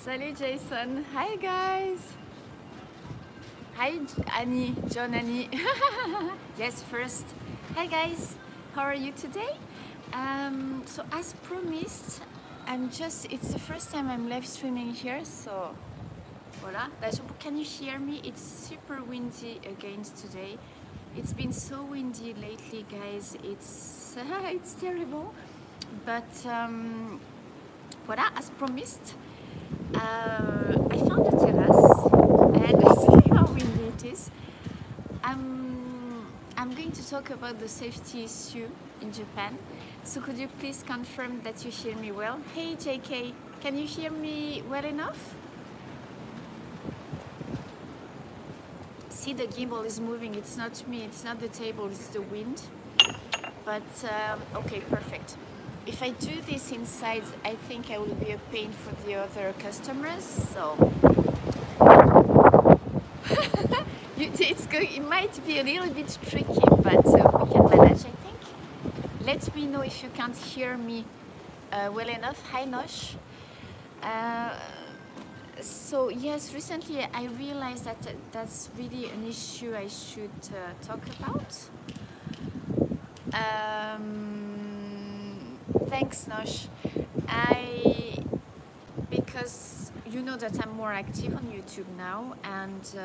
Salut Jason. Hi guys. Hi Annie, John Annie. Yes, first. Hi guys. How are you today? So as promised, it's the first time I'm live streaming here, so voila. Can you hear me? It's super windy again today. It's been so windy lately, guys. It's it's terrible. But voila, as promised, I found a terrace and see how windy it is. I'm going to talk about the safety issue in Japan. So could you please confirm that you hear me well? Hey JK, can you hear me well enough? See, the gimbal is moving. It's not me, it's not the table, it's the wind. But okay, perfect. If I do this inside, I think I will be a pain for the other customers, so it might be a little bit tricky, but we can manage, I think. Let me know if you can't hear me well enough. Hi Nosh. So yes, recently I realized that that's really an issue I should talk about. Thanks Nosh. Because you know that I'm more active on YouTube now, and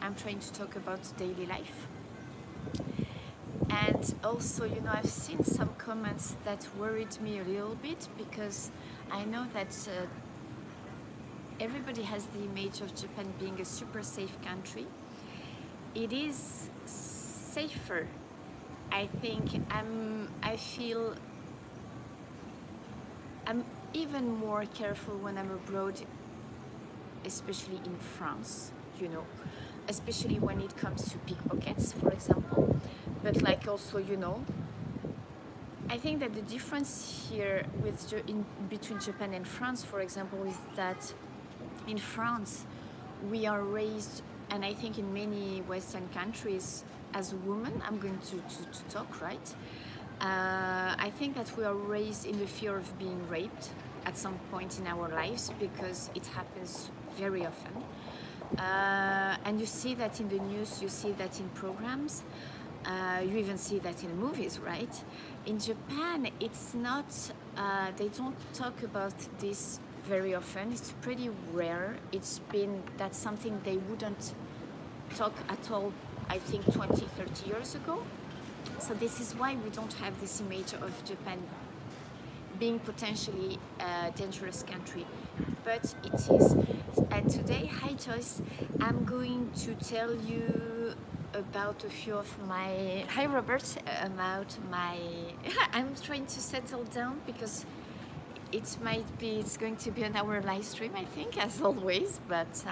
I'm trying to talk about daily life. And also, you know, I've seen some comments that worried me a little bit, because I know that everybody has the image of Japan being a super safe country. It is safer. I think I feel I'm even more careful when I'm abroad, especially in France, you know, especially when it comes to pickpockets, for example. But like also, you know, I think that the difference here between Japan and France, for example, is that in France we are raised, and I think in many Western countries, as a woman, I'm going to talk, right? I think that we are raised in the fear of being raped at some point in our lives, because it happens very often. And you see that in the news, you see that in programs, you even see that in movies, right? In Japan, it's not, they don't talk about this very often. It's pretty rare. That's something they wouldn't talk at all, I think 20, 30 years ago. So this is why we don't have this image of Japan being potentially a dangerous country, but it is. And today, hi Joyce, I'm going to tell you about a few of my, hi Robert, about my, I'm trying to settle down because it's going to be an hour live stream, I think, as always, but,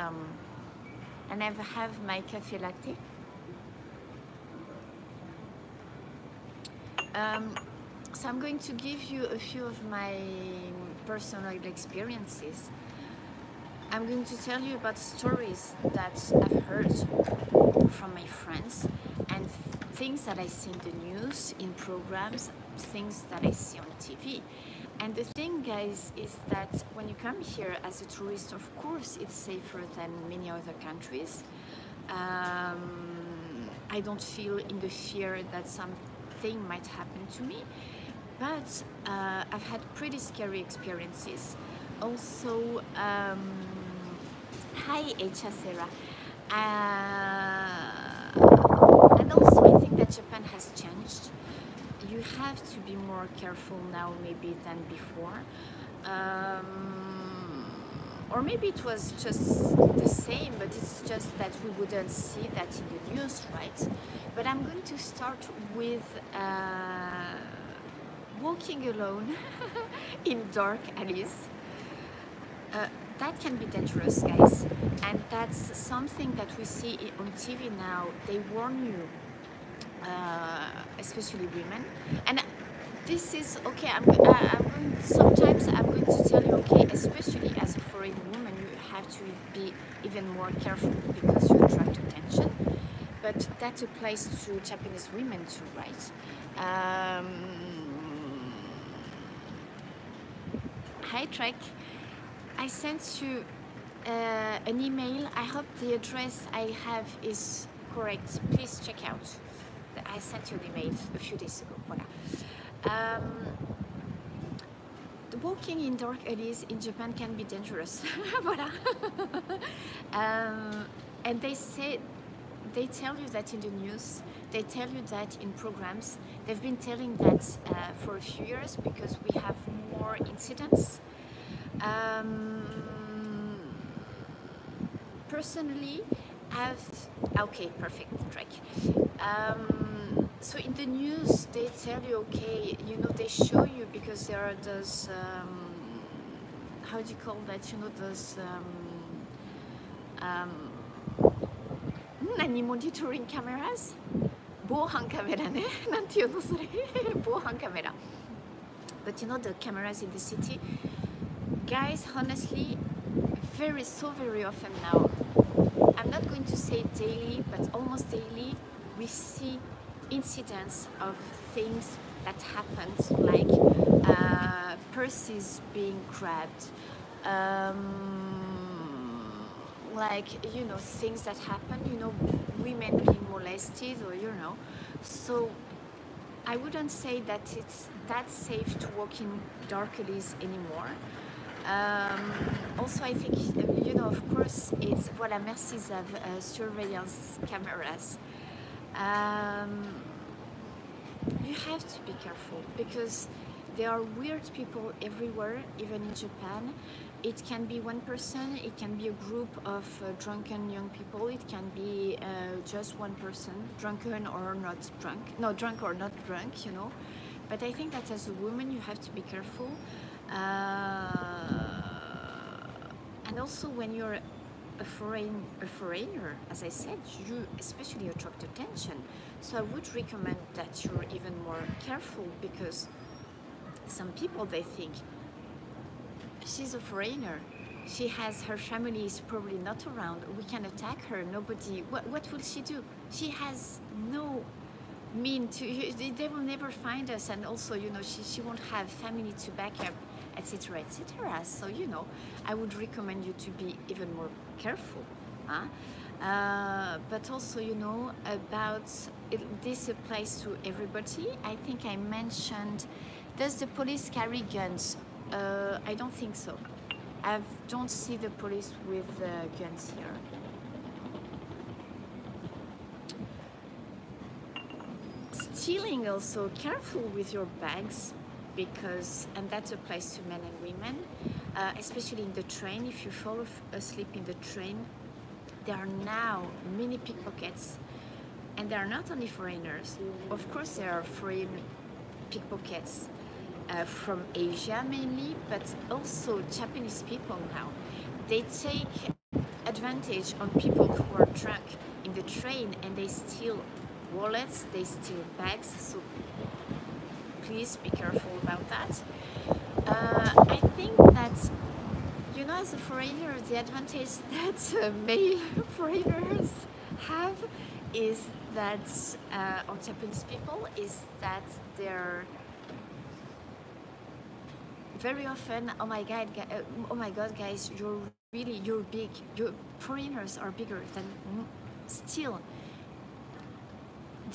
and I have my cafe latte. So I'm going to give you a few of my personal experiences. I'm going to tell you about stories that I've heard from my friends, and things that I see in the news, in programs, things that I see on TV. And the thing, guys, is that when you come here as a tourist, of course, it's safer than many other countries. I don't feel in the fear that something might happen to me, but I've had pretty scary experiences. Also, hi Echa Sarah. And also I think that Japan has changed. You have to be more careful now maybe than before. Or maybe it was just the same, but it's just that we wouldn't see that in the news, right? But I'm going to start with walking alone in dark alleys. That can be dangerous, guys, and that's something that we see on TV now. They warn you, especially women. And this is okay. Sometimes I'm going to tell you, okay, especially as a foreign woman, you have to be even more careful because you attract attention. But that applies to Japanese women too, right? Hi Trek, I sent you an email. I hope the address I have is correct. Please check out. I sent you an email a few days ago. Voilà. Walking in dark alleys in Japan can be dangerous. Voilà. And they tell you that in the news. They tell you that in programs. They've been telling that for a few years because we have more incidents. Personally, okay, perfect, Trek. So in the news, they tell you, okay, you know, they show you because there are those, how do you call that? You know, those monitoring cameras? 防犯カメラね。なんていうのそれ？防犯カメラ。But you know the cameras in the city, guys. Honestly, very often now. I'm not going to say daily, but almost daily, we see incidents of things that happened, like purses being grabbed, like, you know, things that happen, you know, women being molested, or you know. So I wouldn't say that it's that safe to walk in dark alleys anymore. Also, I think, you know, of course, it's voilà, merci of surveillance cameras. You have to be careful because there are weird people everywhere, even in Japan. It can be one person, it can be a group of drunken young people, it can be just one person, drunken or not drunk, no, drunk or not drunk, you know. But I think that as a woman, you have to be careful. And also when you're a foreigner, as I said, you especially attract attention. So I would recommend that you're even more careful because some people, they think, she's a foreigner, she has her family is probably not around, we can attack her, nobody, what will she do? She has no mean to, they will never find us, and also, you know, she won't have family to back up, etc, etc. So, you know, I would recommend you to be even more careful, huh? But also, you know, about this applies to everybody. I think I mentioned, does the police carry guns? I don't think so. I don't see the police with guns here. Stealing also, careful with your bags, because, and that applies to men and women, especially in the train. If you fall asleep in the train, there are now many pickpockets, and they are not only foreigners. Of course, there are foreign pickpockets from Asia mainly, but also Japanese people now. They take advantage on people who are drunk in the train, and they steal wallets, they steal bags. So please be careful about that. I think that, you know, as a foreigner, the advantage that male foreigners have is that, or Japanese people, is that they're very often, oh my god, guys, you're big. Your foreigners are bigger than still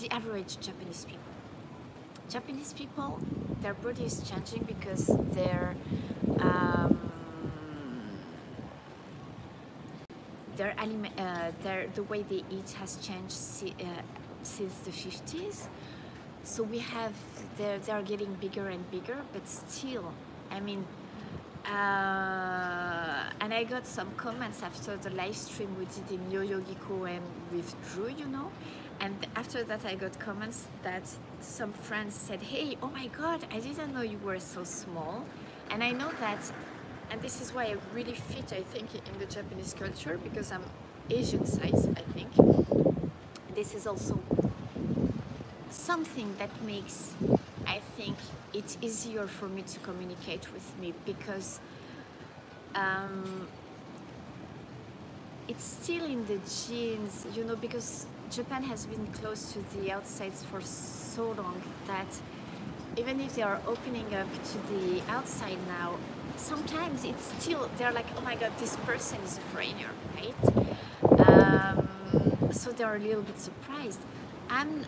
the average Japanese people. Japanese people, their body is changing because the way they eat has changed since the 50s. So we have, they are getting bigger and bigger, but still, I mean, and I got some comments after the live stream we did in Yoyogiko and with Drew, you know, and after that I got comments that some friends said, hey, oh my god, I didn't know you were so small. And I know that, and this is why I really fit, I think, in the Japanese culture, because I'm Asian size, I think. This is also something that makes, I think, it easier for me to communicate with me, because it's still in the genes, you know, because Japan has been closed to the outsides for so long that even if they are opening up to the outside now, sometimes it's still, they're like, oh my god, this person is a foreigner, right? So they're a little bit surprised. I'm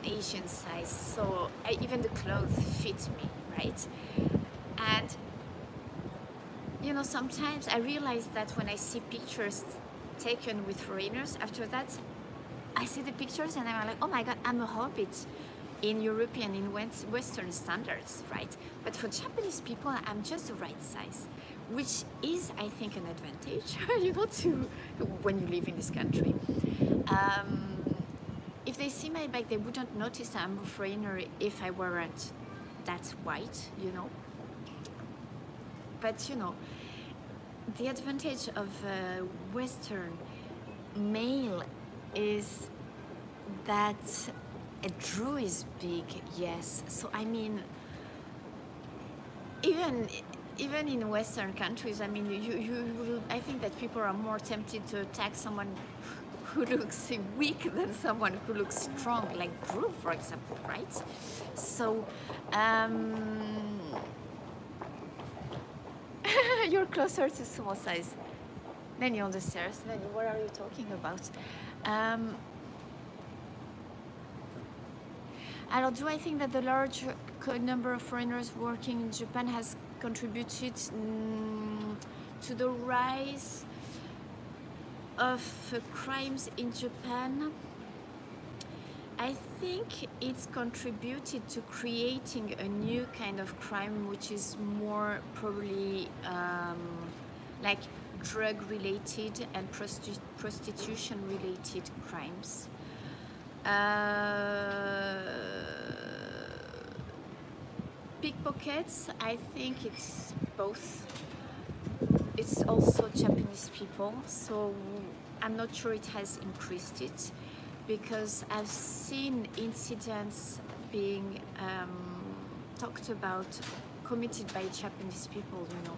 Asian size, so even the clothes fit me, right? And you know, sometimes I realize that when I see pictures taken with foreigners, after that I see the pictures and I'm like, oh my god, I'm a hobbit in European, in Western standards, right? But for Japanese people, I'm just the right size, which is, I think, an advantage, you know, to when you live in this country. If they see my bag, they wouldn't notice I'm a foreigner if I weren't that white, you know. But you know, the advantage of a Western male is that a Drew is big, yes. So I mean, even in Western countries, I mean, you will, I think that people are more tempted to attack someone who looks weak than someone who looks strong, like Drew, for example, right? So you're closer to small size. Then you're on the stairs. Then what are you talking about? Alors, do I think that the large number of foreigners working in Japan has contributed to the rise of crimes in Japan? I think it's contributed to creating a new kind of crime, which is more probably like drug-related and prostitution-related crimes. Pickpockets, I think it's both. It's also Japanese people, so I'm not sure it has increased it, because I've seen incidents being talked about, committed by Japanese people, you know.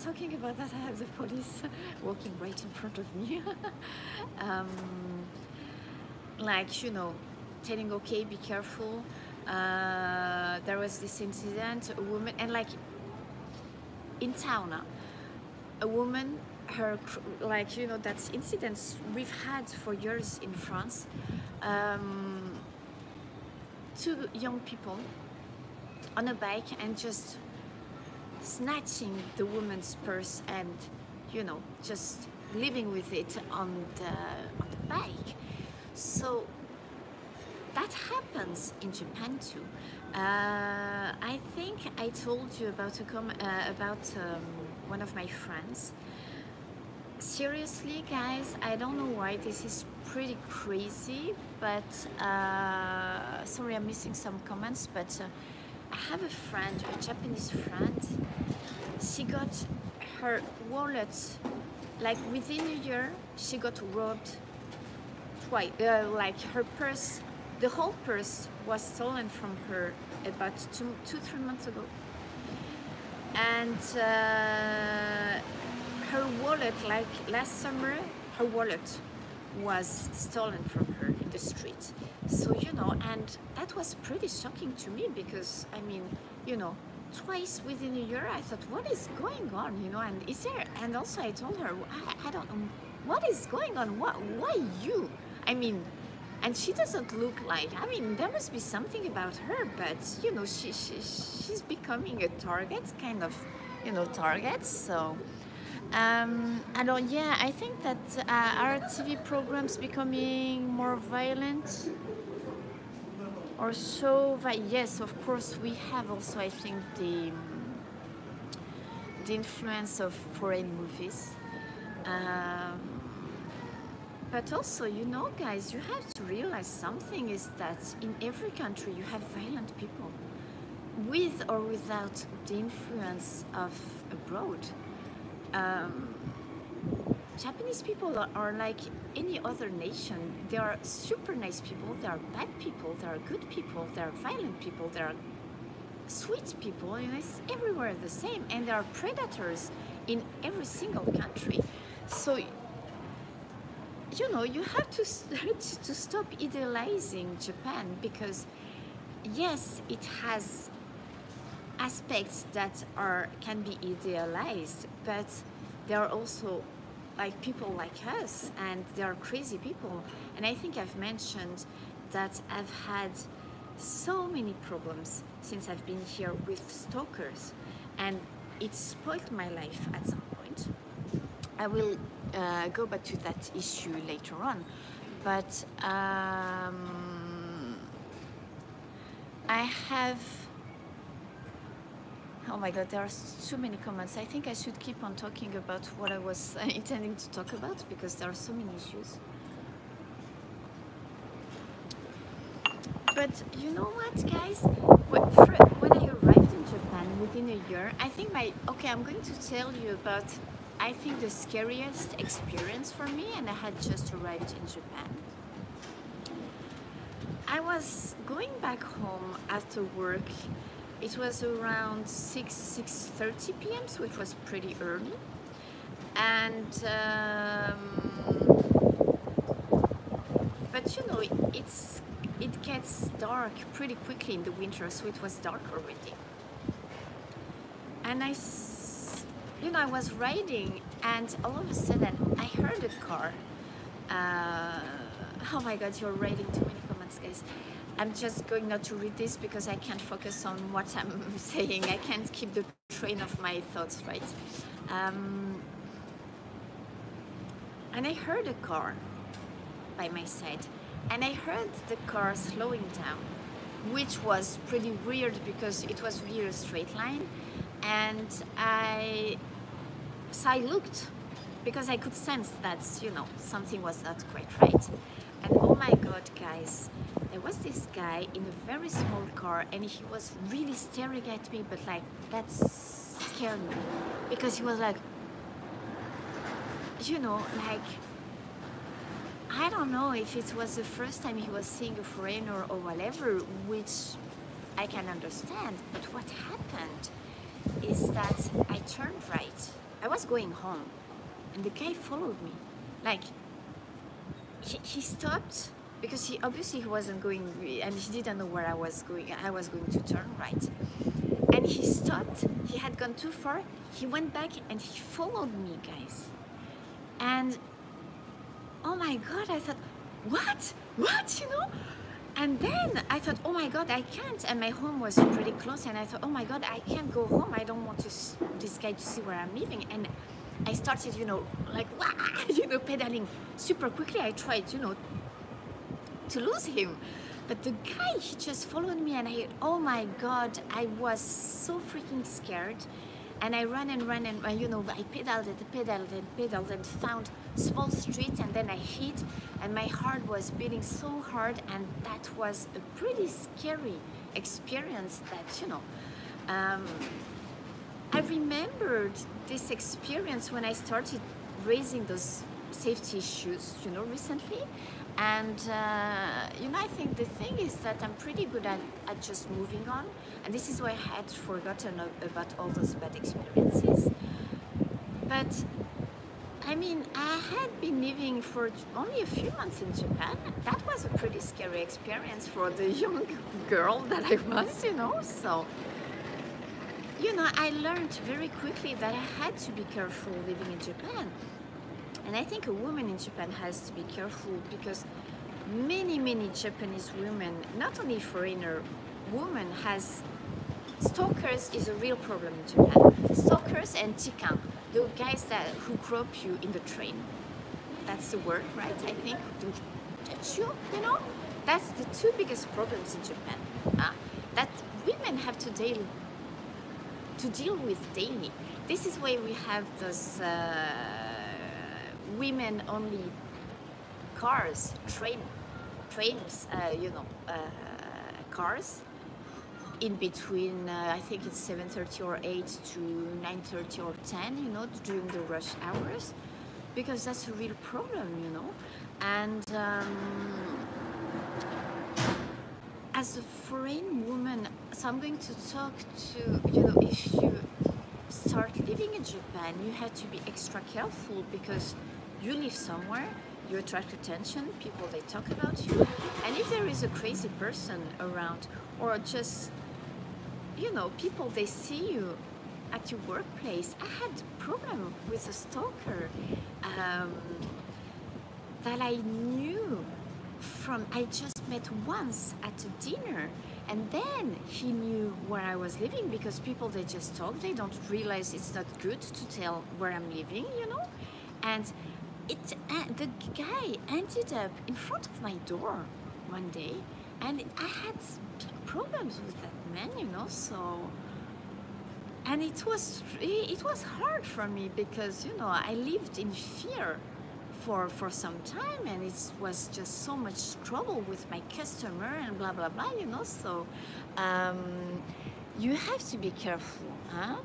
Talking about that, I have the police walking right in front of me. Like, you know, telling, okay, be careful. There was this incident, a woman, and like in town, a woman, her, like, you know, that's incidents we've had for years in France. Two young people on a bike and just snatching the woman's purse and, you know, just living with it on the bike. So that happens in Japan too. I think I told you about one of my friends. Seriously, guys, I don't know why this is pretty crazy, but sorry, I'm missing some comments, but I have a friend, a Japanese friend. She got her wallet, like within a year, she got robbed twice. Like her purse, the whole purse was stolen from her about 2-3 months ago. And her wallet, like last summer, her wallet was stolen from her in the street. So, you know, and that was pretty shocking to me, because, I mean, you know, twice within a year, I thought, what is going on, you know, and is there, and also I told her, I don't know, what is going on, why you? I mean, and she doesn't look like, I mean, there must be something about her, but, you know, she's becoming a target, kind of, you know, target, so... alors, yeah, I think that our TV programs becoming more violent or so. Yes, of course, we have also, I think, the influence of foreign movies. But also, you know, guys, you have to realize something is that in every country you have violent people, with or without the influence of abroad. Japanese people are like any other nation. They are super nice people, they are bad people, they are good people, they are violent people, they are sweet people, you know, it's everywhere the same, and there are predators in every single country. So, you know, you have to stop idealizing Japan, because yes, it has aspects that can be idealized, but there are also like people like us, and they are crazy people. And I think I've mentioned that I've had so many problems since I've been here with stalkers, and it spoiled my life at some point. I will go back to that issue later on, but I have, oh my god, there are so many comments. I think I should keep on talking about what I was intending to talk about, because there are so many issues. But you know what, guys? When I arrived in Japan within a year, I think I'm going to tell you about, I think, the scariest experience for me, and I had just arrived in Japan. I was going back home after work. It was around 6:30 p.m., so it was pretty early. And but you know, it gets dark pretty quickly in the winter, so it was dark already. And I was riding, and all of a sudden I heard a car. Oh my god, you're writing too many comments, guys. I'm just going not to read this because I can't focus on what I'm saying. I can't keep the train of my thoughts, right? And I heard a car by my side, and I heard the car slowing down, which was pretty weird because it was really a straight line. And I looked, because I could sense that, you know, something was not quite right. And oh my god, guys, there was this guy in a very small car, and he was really staring at me, but like, that scared me, because he was like, you know, like, I don't know if it was the first time he was seeing a foreigner or whatever, which I can understand. But what happened is that I turned right. I was going home, and the guy followed me. Like, he stopped, because he wasn't going, and he didn't know where I was going. I was going to turn right, and he stopped. He had gone too far. He went back and he followed me, guys. And oh my god, I thought, what, you know? And then I thought, oh my god, I can't. And my home was pretty close, and I thought, oh my god, I can't go home. I don't want this guy to see where I'm living. And I started, you know, like, wah, you know, pedaling super quickly. I tried, you know, to lose him. But the guy, he just followed me, and oh my god, I was so freaking scared. And I ran and ran, and you know, I pedaled and found small street, and then I hit, and my heart was beating so hard, and that was a pretty scary experience. That, you know, I remembered this experience when I started raising those safety issues, you know, recently. And you know, I think the thing is that I'm pretty good at just moving on, and this is why I had forgotten about all those bad experiences. But I mean, I had been living for only a few months in Japan. That was a pretty scary experience for the young girl that I was, you know. So, you know, I learned very quickly that I had to be careful living in Japan. And I think a woman in Japan has to be careful, because many Japanese women, not only foreigner women, has stalkers is a real problem in Japan. Stalkers and tikan, the guys who grope you in the train. That's the word, right? I think, to touch you, you know? That's the two biggest problems in Japan, that women have to deal with daily. This is why we have those women-only cars, trains, you know, cars in between, I think it's 7:30 or 8 to 9:30 or 10, you know, during the rush hours, because that's a real problem, you know. And as a foreign woman, so I'm going to talk to, you know, if you start living in Japan, you have to be extra careful, because you live somewhere, you attract attention, people, they talk about you, and if there is a crazy person around, or just, you know, people, they see you at your workplace. I had a problem with a stalker that I knew from, I just met once at a dinner, and then he knew where I was living, because people, they just talk, they don't realize it's not good to tell where I'm living, you know. And the guy ended up in front of my door one day, and I had big problems with that man, you know. So, and it was hard for me, because, you know, I lived in fear for some time, and it was just so much trouble with my customer and blah blah blah, you know. So you have to be careful, huh?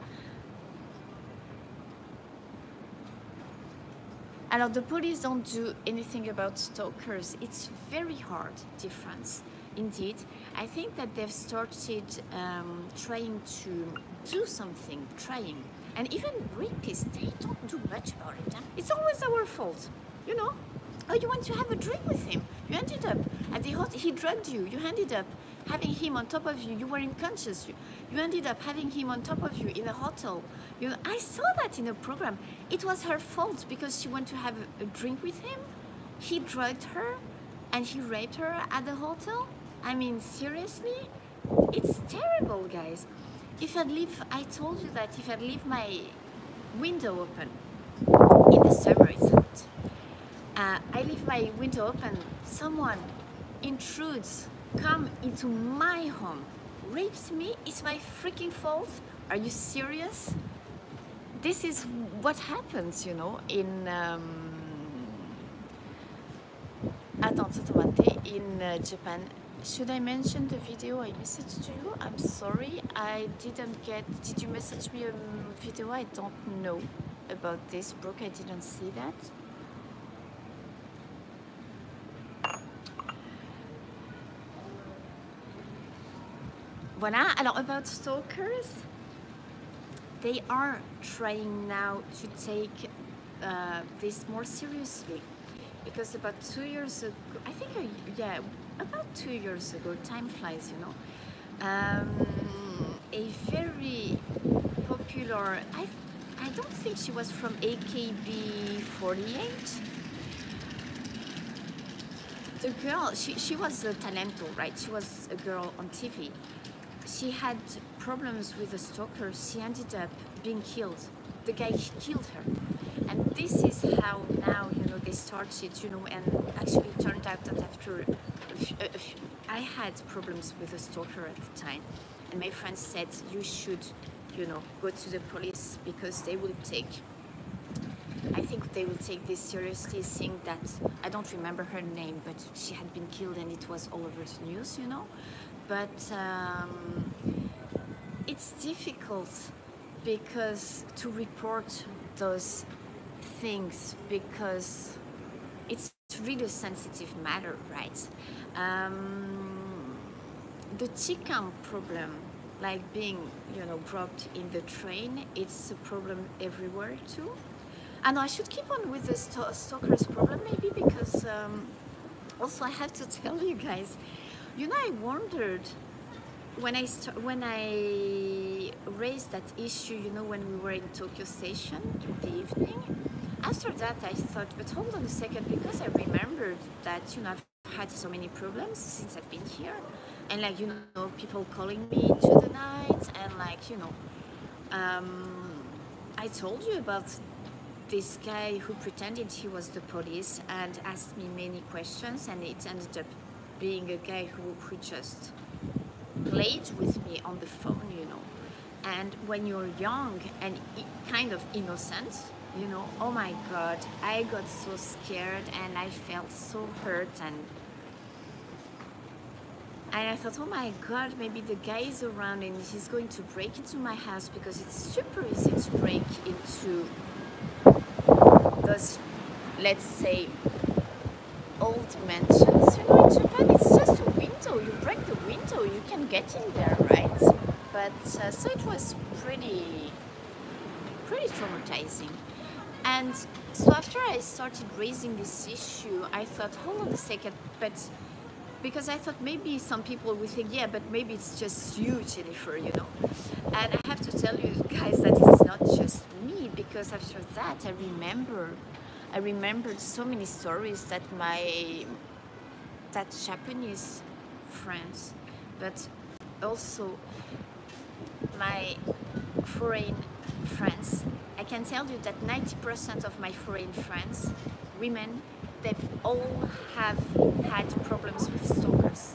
Alors, the police don't do anything about stalkers. It's very hard difference, indeed. I think that they've started trying to do something, and even rapists, they don't do much about it. Huh? It's always our fault, you know. Oh, you went to have a drink with him. You ended up at the hotel. He drugged you. You ended up having him on top of you. You were unconscious. You ended up having him on top of you in a hotel. You know, I saw that in a program. It was her fault because she went to have a drink with him. He drugged her and he raped her at the hotel. I mean, seriously? It's terrible, guys. I told you that if I'd leave my window open, in the summer it's hot. I leave my window open, someone intrudes, come into my home, rapes me, it's my freaking fault? Are you serious? This is what happens, you know, in Japan. Should I mention the video I messaged to you? I'm sorry, I didn't get... Did you message me a video? I don't know about this, Brooke. I didn't see that. Voilà. Alors, about stalkers, they are trying now to take this more seriously, because about 2 years ago, I think, yeah, about 2 years ago, time flies, you know, a very popular, I don't think she was from AKB48. The girl, she was a talento, right? She was a girl on TV. She had problems with a stalker. She ended up being killed. The guy killed her. And this is how now, you know, they started, you know, and actually it turned out that after I had problems with a stalker at the time, and my friend said, you should, you know, go to the police, because they will take, I think they will take this seriously, seeing that, I don't remember her name, but she had been killed and it was all over the news, you know. But it's difficult because to report those things, because it's really a sensitive matter, right? The chicken problem, like being, you know, robbed in the train, it's a problem everywhere too. And I should keep on with the stalker's problem, maybe, because also I have to tell you guys, you know, I wondered when I raised that issue, you know, when we were in Tokyo Station in the evening. After that, I thought, but hold on a second, because I remembered that, you know, I've had so many problems since I've been here, and like, you know, people calling me into the night, and like, you know, I told you about this guy who pretended he was the police and asked me many questions, and it ended up being a guy who just played with me on the phone, you know. And when you're young and kind of innocent, you know, oh my God, I got so scared and I felt so hurt, and I thought, oh my God, maybe the guy is around and he's going to break into my house, because it's super easy to break into those, let's say, old mansions, you know, in Japan. It's just a window, you break the window, you can get in there, right? But so it was pretty traumatizing. And so after I started raising this issue, I thought, hold on a second, but because I thought maybe some people would think, yeah, but maybe it's just you, Jennifer, you know. And I have to tell you guys that it's not just me, because after that I remembered so many stories that that Japanese friends, but also my foreign friends. I can tell you that 90% of my foreign friends, women, they've all have had problems with stalkers.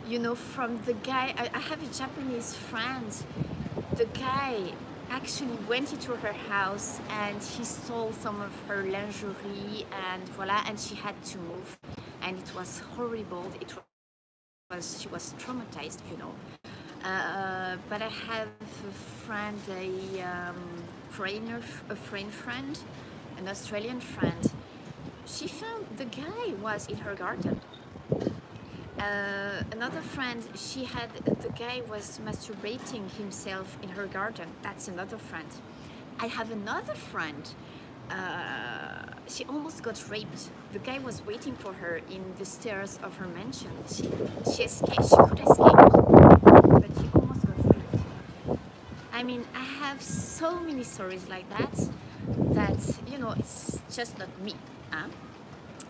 You know, from the guy, I have a Japanese friend, the guy actually went into her house and he stole some of her lingerie, and voila, and she had to move, and it was horrible. She was traumatized, you know. But I have a friend, a foreign friend, an Australian friend. She found the guy was in her garden. Another friend, the guy was masturbating himself in her garden. That's another friend. I have another friend. She almost got raped. The guy was waiting for her in the stairs of her mansion. She escaped. She could escape, but she almost got raped. I mean, I have so many stories like that. That, you know, it's just not me. Huh?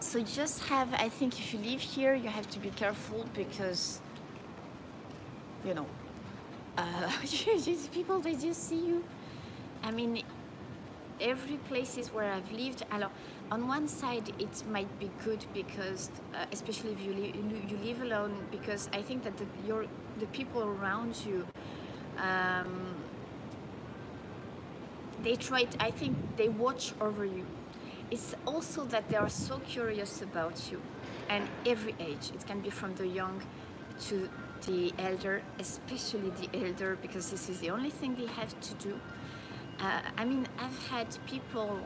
So just have, I think if you live here, you have to be careful, because, you know, these people, they just see you. I mean, every places where I've lived, on one side it might be good, because especially if you live alone, because I think that the people around you, I think they watch over you. It's also that they are so curious about you, and every age. It can be from the young to the elder, especially the elder, because this is the only thing they have to do. I mean, I've had people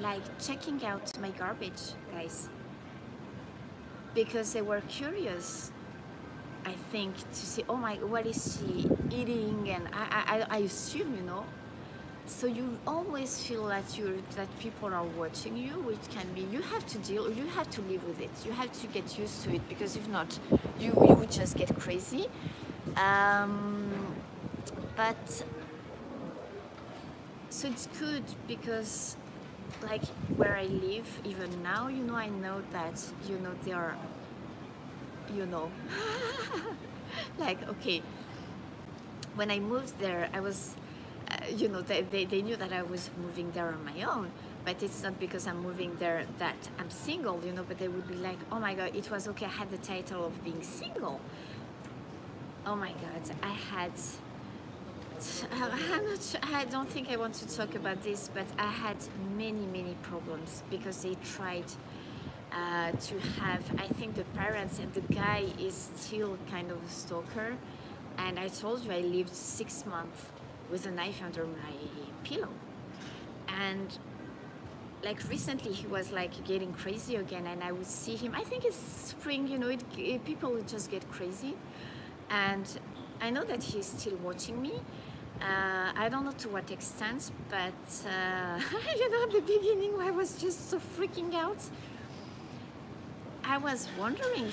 like checking out my garbage, guys, because they were curious, I think, to see, oh my, what is she eating? And I assume, you know. So you always feel that people are watching you, which can be, you have to live with it. You have to get used to it, because if not, you would just get crazy. But so it's good, because like where I live, even now, you know, I know that, you know, they are, you know, like, okay, when I moved there, I was, you know, they knew that I was moving there on my own, but it's not because I'm moving there that I'm single, you know, but they would be like, oh my God, it was okay, I had the title of being single. Oh my God, I don't think I want to talk about this, but I had many problems, because they tried to have, I think the parents, and the guy is still kind of a stalker. And I told you I lived 6 months with a knife under my pillow. And like recently he was like getting crazy again, and I would see him. I think it's spring, you know, people would just get crazy. And I know that he's still watching me. I don't know to what extent, but you know, at the beginning I was just so freaking out. I was wondering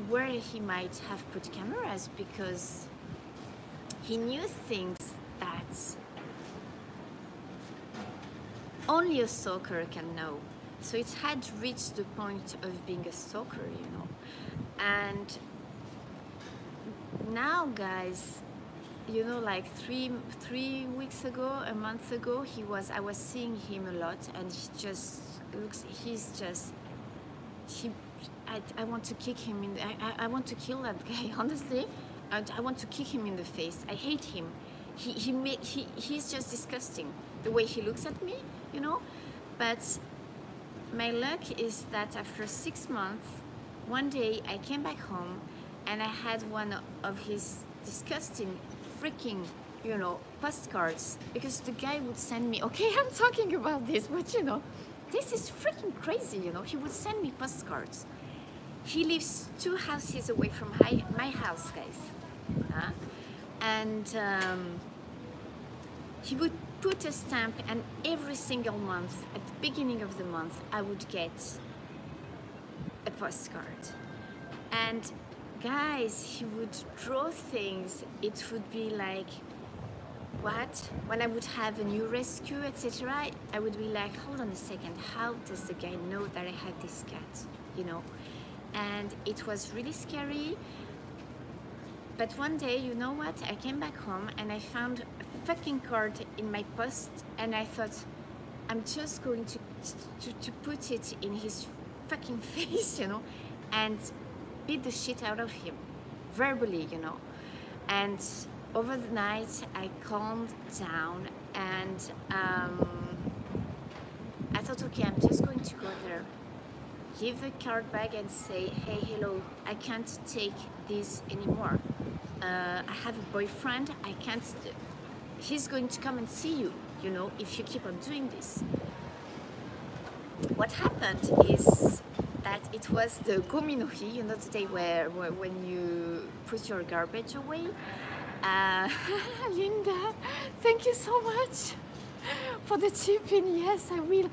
where he might have put cameras, because he knew things that only a stalker can know. So it had reached the point of being a stalker, you know. And now, guys, you know, like three weeks ago, a month ago, I was seeing him a lot, and he just looks, I want to kick him in, I want to kill that guy, honestly. I want to kick him in the face. I hate him. He's just disgusting, the way he looks at me, you know. But my luck is that after 6 months, one day I came back home, and I had one of his disgusting freaking, you know, postcards, because the guy would send me, okay, I'm talking about this, but you know, this is freaking crazy, you know. He would send me postcards. He lives 2 houses away from my house, guys. And he would put a stamp, and every single month, at the beginning of the month, I would get a postcard. And guys, he would draw things. It would be like, what? When I would have a new rescue, etc., I would be like, hold on a second, how does the guy know that I have this cat? You know? And it was really scary. But one day, you know what? I came back home and I found a fucking card in my post, and I thought, I'm just going to put it in his fucking face, you know, and beat the shit out of him, verbally, you know. And over the night, I calmed down, and I thought, okay, I'm just going to go there, give the card back and say, hey, hello, I can't take this anymore. I have a boyfriend, I can't, he's going to come and see you, you know, if you keep on doing this. What happened is that it was the gominohi, you know, the day where when you put your garbage away. Linda, thank you so much for the tip-in. Yes, I will.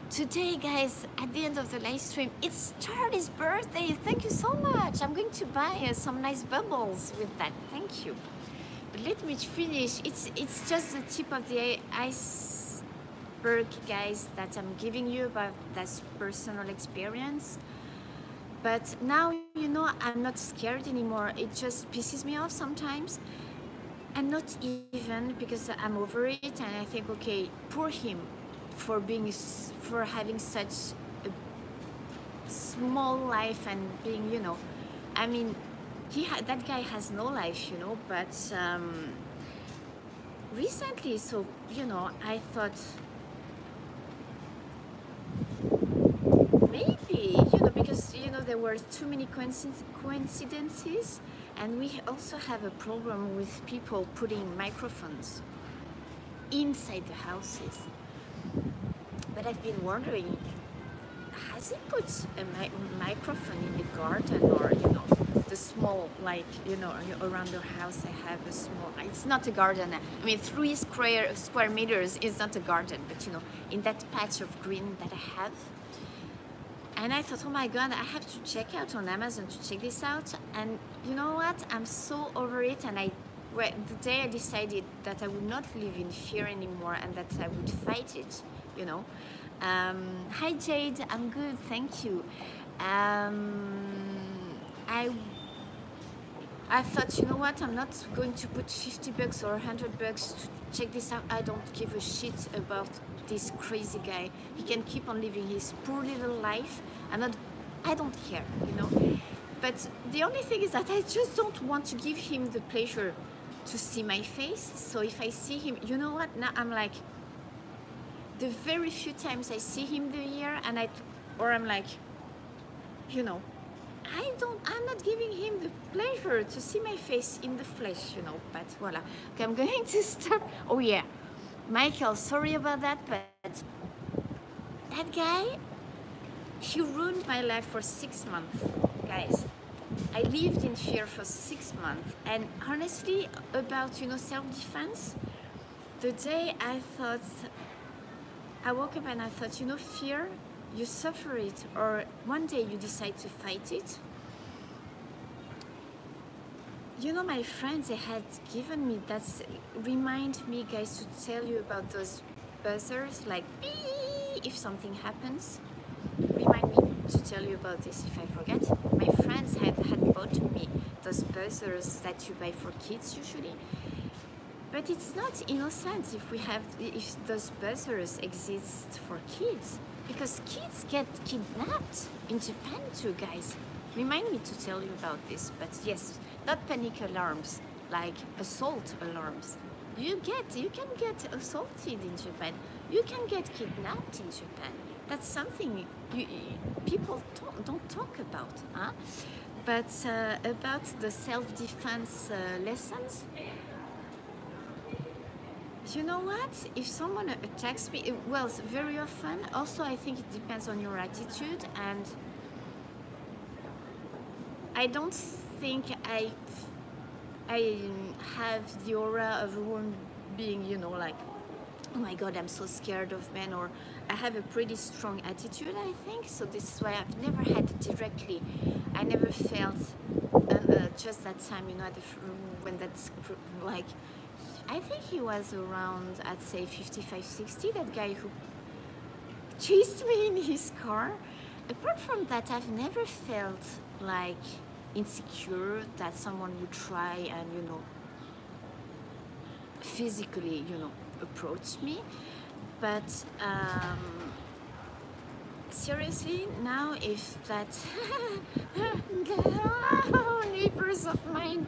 Today, guys, at the end of the live stream, it's Charlie's birthday. Thank you so much. I'm going to buy some nice bubbles with that. Thank you. But let me finish. It's just the tip of the iceberg, guys, that I'm giving you about this personal experience. But now, you know, I'm not scared anymore. It just pisses me off sometimes. And not even because I'm over it, and I think, okay, poor him for having such a small life and being, you know, I mean, that guy has no life, you know. But recently, so, you know, I thought maybe, you know, because, you know, there were too many coincidences, and we also have a problem with people putting microphones inside the houses. But I've been wondering, has he put a microphone in the garden, or, you know, the small, like, you know, around your house I have a small, it's not a garden, I mean 3 square meters is not a garden, but, you know, in that patch of green that I have. And I thought, oh my god, I have to check out on Amazon to check this out. And you know what, I'm so over it. And the day I decided that I would not live in fear anymore, and that I would fight it, you know. Hi Jade, I'm good, thank you. I thought, you know what, I'm not going to put 50 bucks or 100 bucks to check this out. I don't give a shit about this crazy guy. He can keep on living his poor little life. I don't care, you know. But the only thing is that I just don't want to give him the pleasure to see my face. So if I see him, you know what, now I'm like, the very few times I see him the year, and I'm like, you know, I'm not giving him the pleasure to see my face in the flesh, you know. But voila. Okay, I'm going to stop. Oh yeah, Michael, sorry about that, but that guy, he ruined my life for 6 months, guys. I lived in fear for 6 months, and honestly, about, you know, self-defense, the day I woke up and I thought, you know, fear, you suffer it, or one day you decide to fight it. You know, my friends, they had given me, remind me, guys, to tell you about those buzzers, like beep, if something happens. Remind me to tell you about this if I forget. My friends had bought me those buzzers that you buy for kids usually. But it's not innocent if those buzzers exist for kids, because kids get kidnapped in Japan too, guys. Remind me to tell you about this. But yes, not panic alarms, like assault alarms. You can get assaulted in Japan. You can get kidnapped in Japan. That's something people don't talk about, huh? But about the self-defense lessons, you know what? If someone attacks me, well, very often, also I think it depends on your attitude, and I don't think I have the aura of a woman being, you know, like oh my God, I'm so scared of men, or I have a pretty strong attitude, I think. So this is why I've never had it directly. I never felt just that time, you know, when that's like, I think he was around, I'd say 55, 60, that guy who chased me in his car. Apart from that, I've never felt like insecure that someone would try and, you know, physically, you know, approach me. But seriously, now if that neighbors of mine,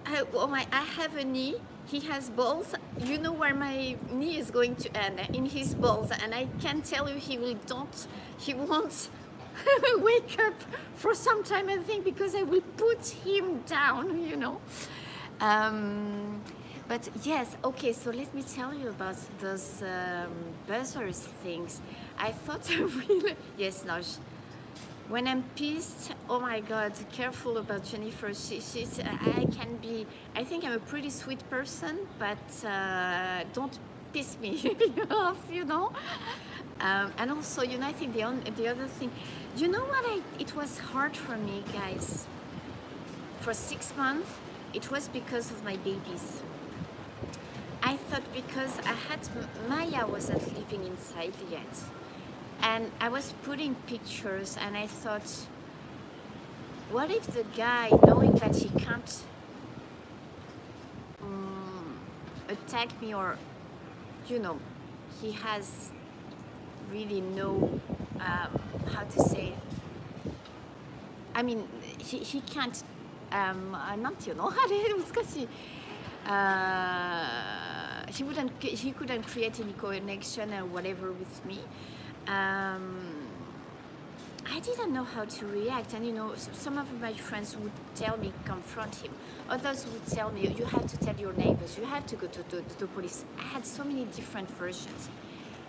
I have a knee, he has balls, you know where my knee is going to end, in his balls, and I can tell you he won't wake up for some time, I think, because I will put him down, you know. But yes, okay, so let me tell you about those buzzers things. I thought I really, yes, no, when I'm pissed, oh my God, careful about Jennifer. I think I'm a pretty sweet person, but don't piss me off, you know. And also, you know, I think the other thing, you know what, it was hard for me, guys. For 6 months, it was because of my babies. I thought because Maya wasn't living inside yet. And I was putting pictures, and I thought, what if the guy, knowing that he can't attack me, or, you know, he has really no, how to say, I mean, he can't, not, you know, he couldn't create any connection or whatever with me. I didn't know how to react, and you know, some of my friends would tell me confront him, others would tell me you have to tell your neighbors, you have to go to the police. I had so many different versions.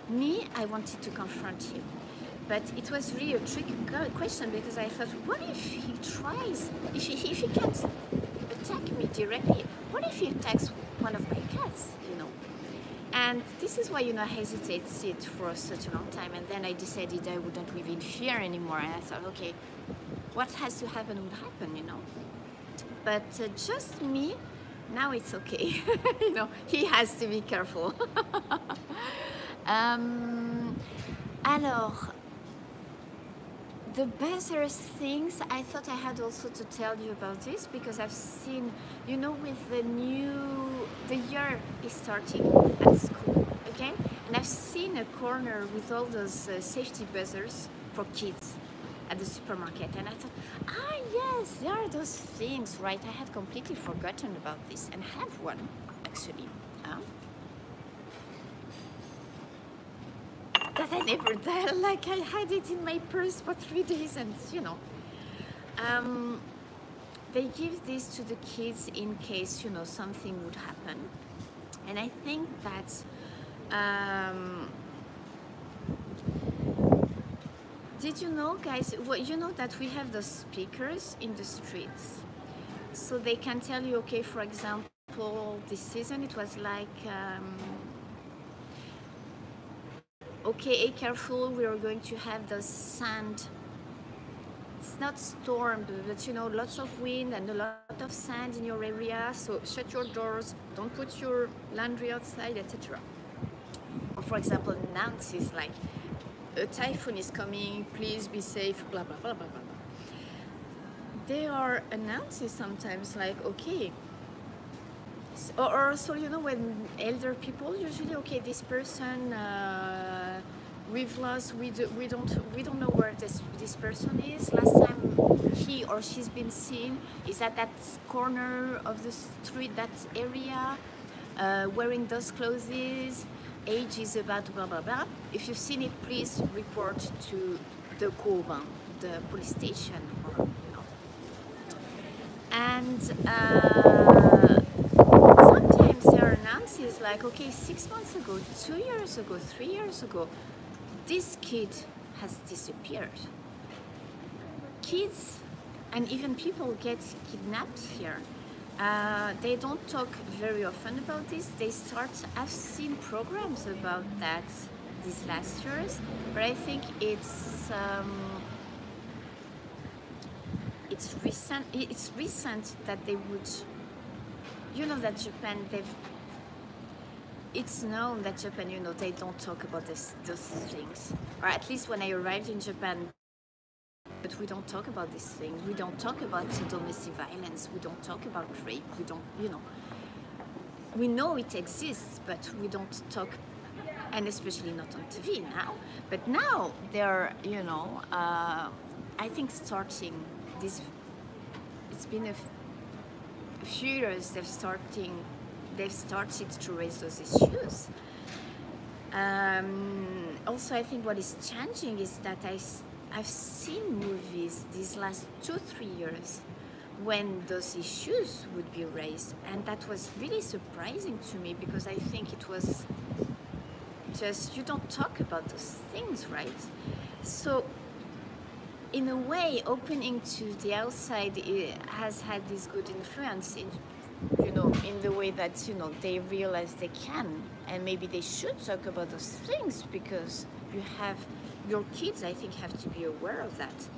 Me, I wanted to confront him, but it was really a tricky question, because I thought, what if he tries, if he can't attack me directly, what if he attacks one of my cats, you know? And this is why, you know, I hesitated for such a long time, and then I decided I wouldn't live in fear anymore, and I thought, okay, what has to happen would happen, you know. But just me, now it's okay. You know, he has to be careful. Alors, the buzzers things, I thought I had also to tell you about this, because I've seen, you know, with the year is starting at school again, and I've seen a corner with all those safety buzzers for kids at the supermarket, and I thought, ah yes, there are those things, right? I had completely forgotten about this, and I have one actually. That I never did, like I had it in my purse for 3 days, and you know, they give this to the kids in case, you know, something would happen. And I think that did you know, guys, well, you know that we have the speakers in the streets, so they can tell you, okay, for example, this season it was like okay, careful, we are going to have the sand. It's not storm, but you know, lots of wind and a lot of sand in your area, so shut your doors, don't put your laundry outside, etc. Or for example, announces like, a typhoon is coming, please be safe, blah, blah, blah, blah, blah. They are announces sometimes like, okay, or so, you know, when elder people usually, okay, this person we've lost, we don't know where this person is. Last time he or she's been seen is at that corner of the street, that area, wearing those clothes, age is about blah blah blah. If you've seen it, please report to the Coban, the police station, or you know. And sometimes there are announces like, okay, 6 months ago, 2 years ago, 3 years ago, this kid has disappeared. Kids and even people get kidnapped here. They don't talk very often about this. I've seen programs about that these last years, but I think it's recent. It's recent that they would, that Japan. It's known that Japan, they don't talk about those things, or at least when I arrived in Japan. But we don't talk about these things. We don't talk about domestic violence. We don't talk about rape. We don't, we know it exists, but we don't talk, and especially not on TV now. But now they're, I think starting this, it's been a few years they've started to raise those issues. Also, I think what is changing is that I've seen movies these last 2-3 years when those issues would be raised, and that was really surprising to me, because I think it was just, you don't talk about those things, right? So in a way, opening to the outside has had this good influence in the way that they realize they can, and maybe they should talk about those things, because your kids, I think, have to be aware of that.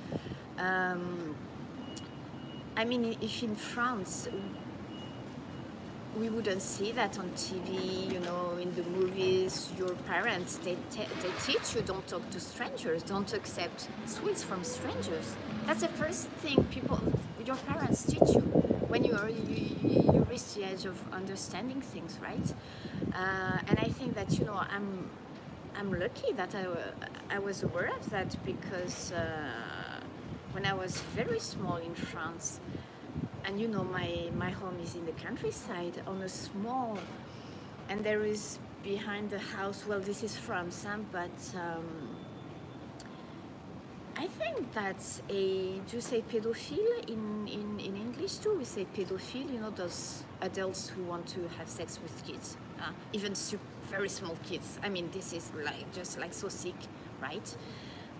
I mean, if in France we wouldn't see that on TV, in the movies, your parents, they teach you, don't talk to strangers, don't accept sweets from strangers. That's the first thing your parents teach you when you reach the age of understanding things, right? And I think that, I'm lucky that I was aware of that, because when I was very small in France, and my home is in the countryside on a small, and there is behind the house, well, this is France, but I think that's do you say pedophile in English too? We say pedophile, those adults who want to have sex with kids, even very small kids. I mean, this is just so sick, right?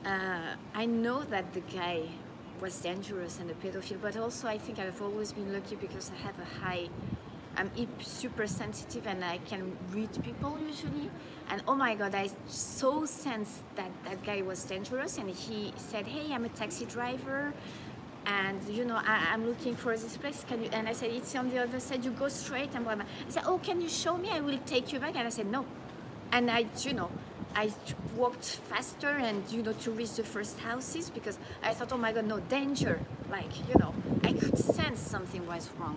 I know that the guy was dangerous and a pedophile, but also I think I've always been lucky, because I have I'm super sensitive, and I can read people usually. And oh my God, I so sensed that that guy was dangerous, and he said, "Hey, I'm a taxi driver, and I'm looking for this place. Can you?" And I said, "It's on the other side. You go straight." And blah, blah. I said, "Oh, can you show me? I will take you back." And I said, "No." And I walked faster, and to reach the first houses, because I thought, oh my God, no, danger. I could sense something was wrong.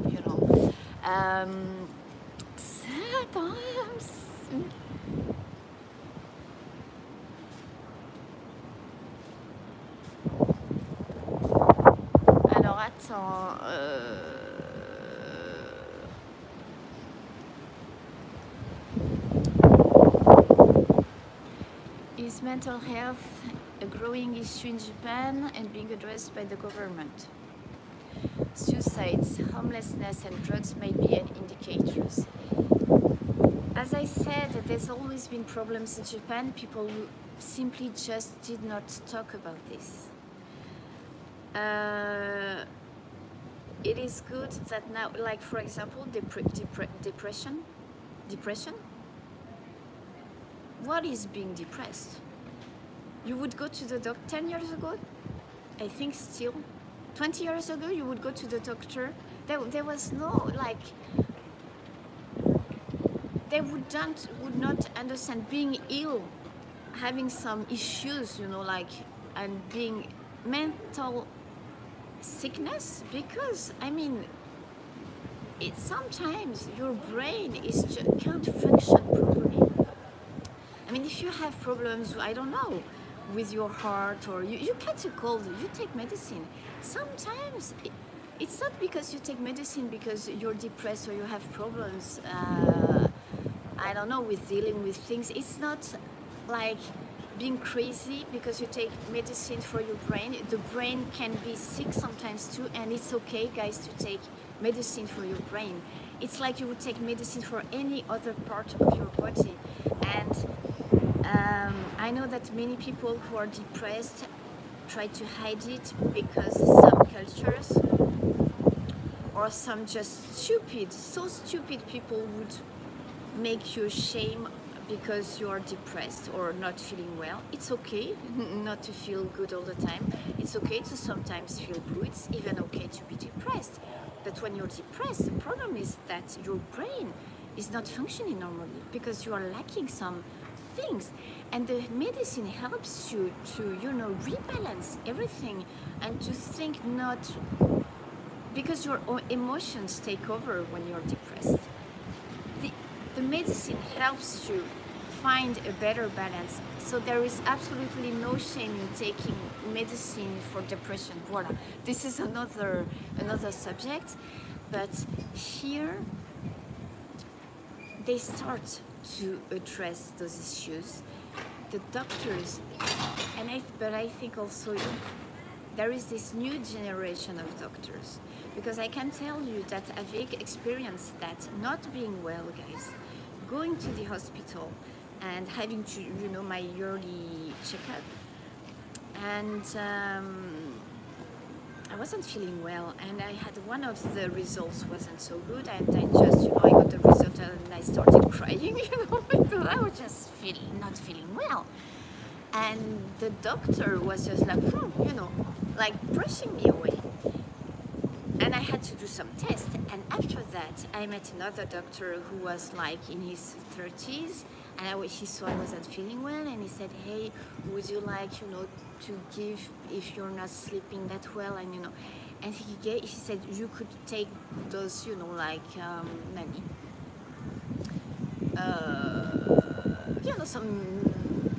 Alors attends. Is mental health a growing issue in Japan and being addressed by the government? Suicides, homelessness, and drugs may be an indicators. As I said, there's always been problems in Japan. People simply just did not talk about this. It is good that now, like for example, depression. What is being depressed? You would go to the doctor 10 years ago, I think still. 20 years ago, you would go to the doctor. There was no, they would not understand being ill, having some issues, and being mental sickness, because, I mean, sometimes your brain can't function properly. I mean, if you have problems, I don't know, with your heart, or you catch a cold, you take medicine. Sometimes it's not because you take medicine because you're depressed or you have problems, I don't know, with dealing with things. It's not like being crazy because you take medicine for your brain. The brain can be sick sometimes too, and it's okay, guys, to take medicine for your brain. It's like you would take medicine for any other part of your body. And I know that many people who are depressed try to hide it because some cultures or some just stupid, so stupid people would make you shame because you are depressed or not feeling well. It's okay not to feel good all the time. It's okay to sometimes feel blue. It's even okay to be depressed. But when you're depressed, the problem is that your brain is not functioning normally because you are lacking some things, and the medicine helps you to, you know, rebalance everything and to think not, because your emotions take over when you're depressed. The medicine helps you find a better balance. So there is absolutely no shame in taking medicine for depression. Voila. This is another subject, but here they start to address those issues. The doctors, but I think also there is this new generation of doctors, because I can tell you that I've experienced that, not being well, guys, going to the hospital and having to, you know, my yearly checkup, and I wasn't feeling well, and I had one of the results wasn't so good, and I just, you know, I got the result and I started crying, you know, because I was just not feeling well. And the doctor was just like, you know, like brushing me away. And I had to do some tests. And after that, I met another doctor who was like in his 30s. And he saw I wasn't feeling well. And he said, hey, would you like, you know, to give if you're not sleeping that well? And, you know, and he said, you could take those, you know, like, you know, some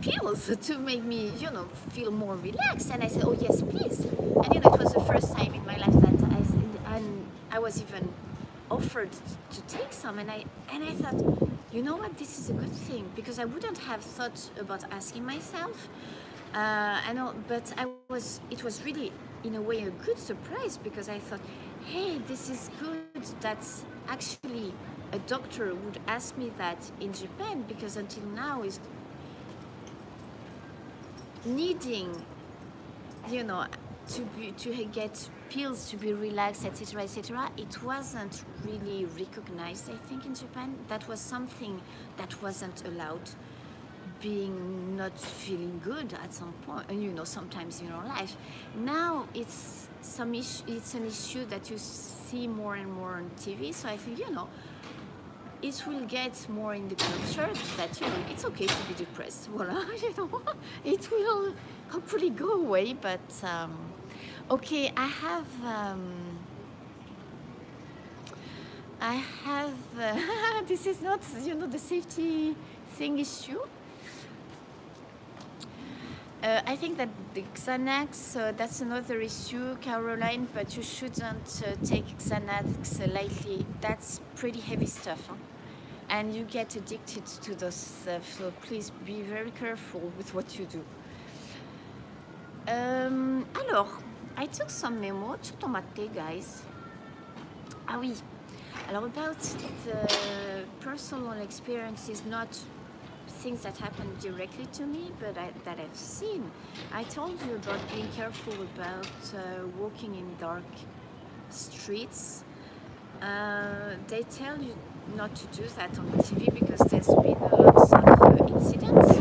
pills to make me, you know, feel more relaxed. And I said, oh yes, please. And, you know, it was the first time in my life that I was even offered to take some, and I thought, you know what, this is a good thing, because I wouldn't have thought about asking myself. But it was really, in a way, a good surprise, because I thought, hey, this is good that actually a doctor would ask me that in Japan, because until now is needing, you know, to get pills to be relaxed, etc., etc. It wasn't really recognized, I think, in Japan. That was something that wasn't allowed, being not feeling good at some point, and, you know, sometimes in your life. Now it's an issue that you see more and more on TV. So I think, you know, it will get more in the culture that, you know, it's okay to be depressed. Voila, you know, it will hopefully go away. But okay, I have this is not, you know, the safety thing issue. I think that the Xanax, that's another issue, Caroline, but you shouldn't take Xanax lightly. That's pretty heavy stuff, huh? And you get addicted to those stuff, so please be very careful with what you do. Alors, I took some memo. Tu ton maté, guys? Ah oui. Alors, about the personal experiences, not things that happened directly to me, but that I've seen. I told you about being careful about walking in dark streets. They tell you not to do that on TV because there's been lots of incidents.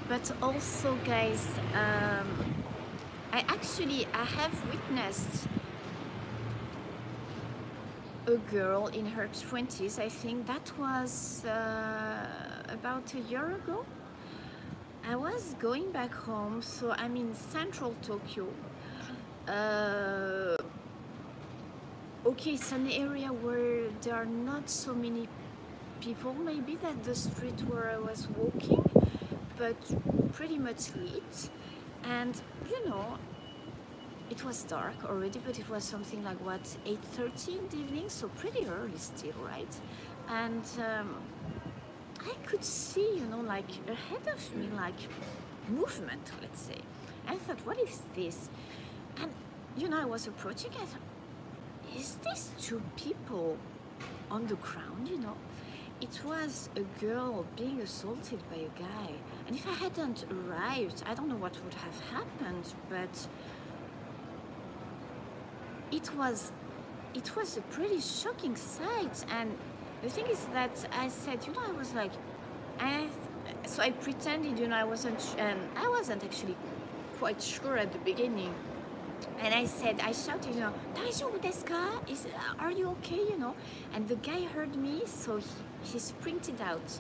But also, guys, I have witnessed a girl in her 20s, I think that was about a year ago. I was going back home, so I'm in central Tokyo. Okay, it's an area where there are not so many people, maybe, that the street where I was walking, but pretty much lit. And, you know, it was dark already, but it was something like, what, 8:30 in the evening, so pretty early still, right? And I could see, you know, like ahead of me, like movement, let's say. I thought, what is this? And, you know, I was approaching, I thought, is this two people on the ground, you know? It was a girl being assaulted by a guy. And if I hadn't arrived, I don't know what would have happened, but it was a pretty shocking sight. And the thing is that I said, I was like, so I pretended, I wasn't actually quite sure at the beginning. And I shouted, "Daijoubu desu ka? Are you okay?" And the guy heard me, so he sprinted out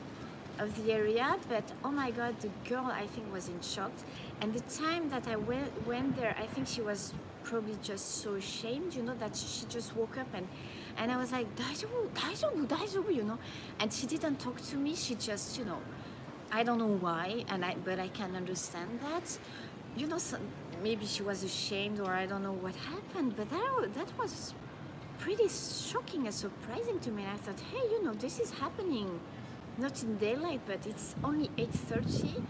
of the area. But oh my God, the girl, I think, was in shock. And the time that I went there, I think she was probably just so ashamed, that she just woke up, and I was like, "Daijoubu, daijoubu, daijoubu," and she didn't talk to me. She just, I don't know why, but I can understand that. Maybe she was ashamed, or I don't know what happened, but that was pretty shocking and surprising to me. And I thought, hey, this is happening, not in daylight, but it's only 8:30.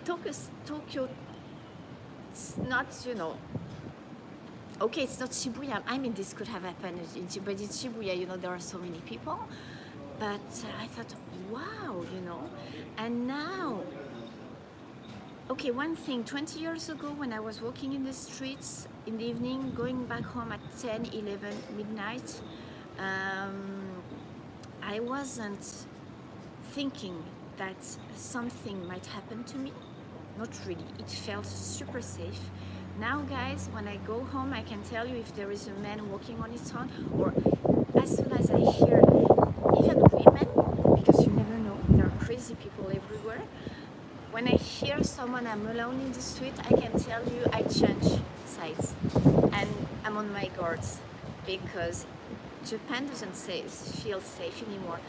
Tokyo, it's not, okay, it's not Shibuya. I mean, this could have happened, but in Shibuya, there are so many people. But I thought, wow, and now, okay, one thing, 20 years ago when I was walking in the streets in the evening, going back home at 10, 11, midnight, I wasn't thinking that something might happen to me. Not really. It felt super safe. Now, guys, when I go home, I can tell you if there is a man walking on his own, or as soon as I hear even women, because you never know, there are crazy people everywhere. When I hear someone, I'm alone in the street, I can tell you I change sides and I'm on my guards, because Japan doesn't feel safe anymore.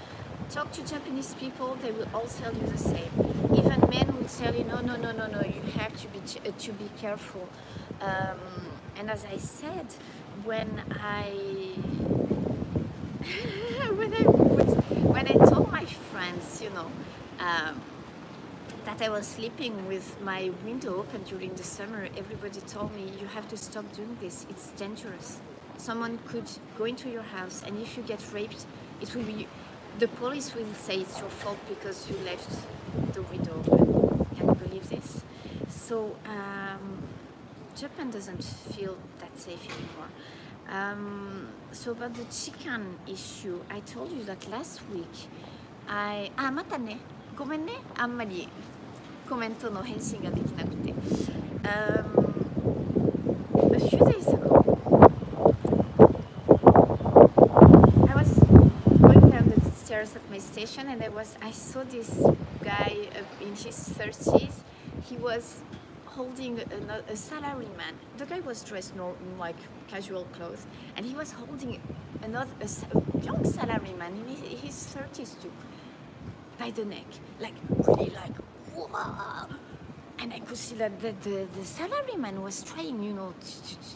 Talk to Japanese people, they will all tell you the same. Even men will tell you, no, you have to be careful. And as I said, when I told my friends, that I was sleeping with my window open during the summer, everybody told me, you have to stop doing this, it's dangerous. Someone could go into your house, and if you get raped, it will be, the police will say it's your fault because you left the window open. Can you believe this? So Japan doesn't feel that safe anymore. So about the chicken issue, I told you that last week mata ne, ごめんね、あんまりコメントの返信ができなくて。A few days ago, I was going down the stairs at my station, and I saw this guy in his 30s. He was holding a salaryman. The guy was dressed in like casual clothes, and he was holding a young salaryman in his 30s too, by the neck, like really like, whoa. And I could see that the salaryman was trying,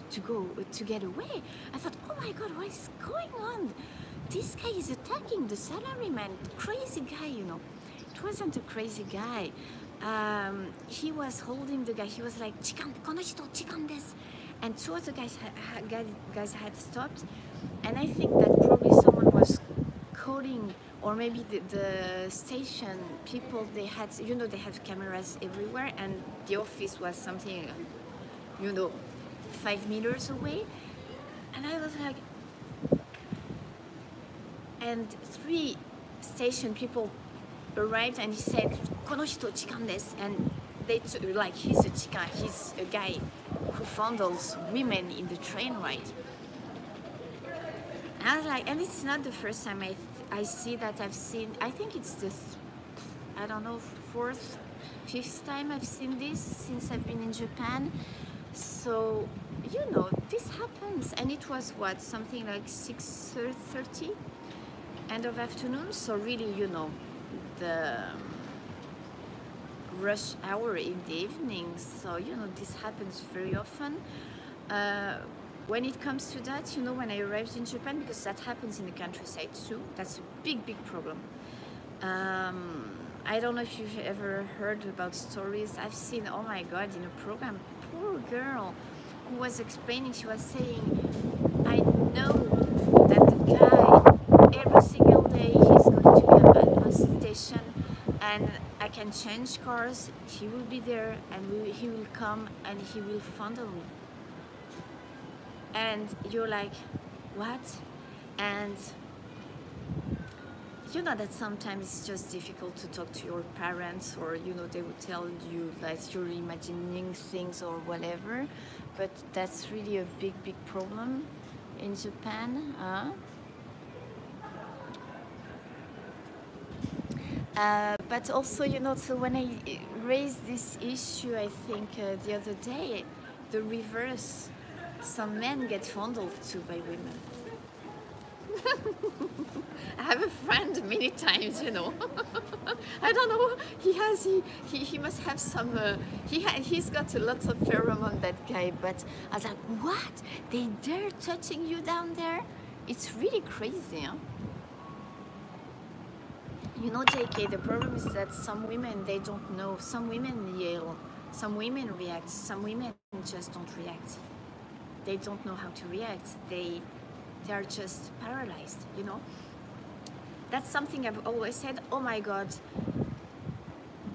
to get away. I thought, oh my God, what is going on? This guy is attacking the salaryman. Crazy guy, It wasn't a crazy guy. He was holding the guy. He was like, "Chikan, konohito, chikan desu." And two of the guys had stopped. And I think that probably someone was calling, or maybe the station people, they had cameras everywhere, and the office was something, 5 meters away. And I was like, and 3 station people arrived, and he said, "Konohito chikan desu," and they like, he's a chikan, he's a guy who fondles women in the train ride. And I was like, and it's not the first time I see that. I think it's the, I don't know, 4th, 5th time I've seen this since I've been in Japan. So, this happens. And it was what, something like 6:30, end of afternoon. So really, the rush hour in the evening. So, this happens very often. When it comes to that, when I arrived in Japan, because that happens in the countryside too, that's a big, big problem. I don't know if you've ever heard about stories. I've seen, oh my God, in a program, poor girl who was explaining, she was saying, I know that the guy, every single day, he's going to be at my station, and I can change cars, he will be there, and he will come and he will fondle me. and you're like, what? And you know that sometimes it's just difficult to talk to your parents, or you know, they would tell you that you're imagining things or whatever, but that's really a big problem in Japan. But also, you know, so when I raised this issue, I think the other day, the reverse, some men get fondled too by women. I have a friend many times, you know. I don't know. He must have some. He's got lots of pheromone, that guy. But I was like, what? They dare touching you down there? It's really crazy, huh? You know, JK, the problem is that some women, they don't know. Some women yell, some women react, some women just don't react. They don't know how to react. They are just paralyzed, you know. That's something I've always said. Oh my God,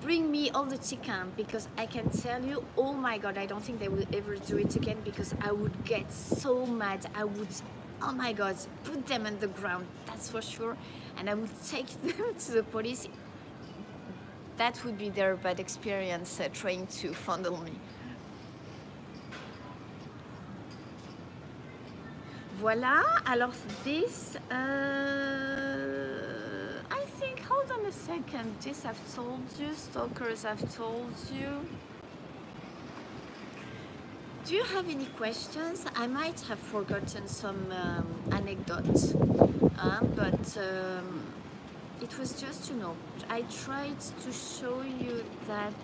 bring me all the chicken, because I can tell you, oh my God, I don't think they will ever do it again, because I would get so mad. I would, oh my God, put them on the ground, that's for sure. And I would take them to the police. That would be their bad experience trying to fondle me. Voilà, alors this, I think, hold on a second, this I've told you, stalkers I've told you. Do you have any questions? I might have forgotten some anecdotes, but it was just, you know, I tried to show you that,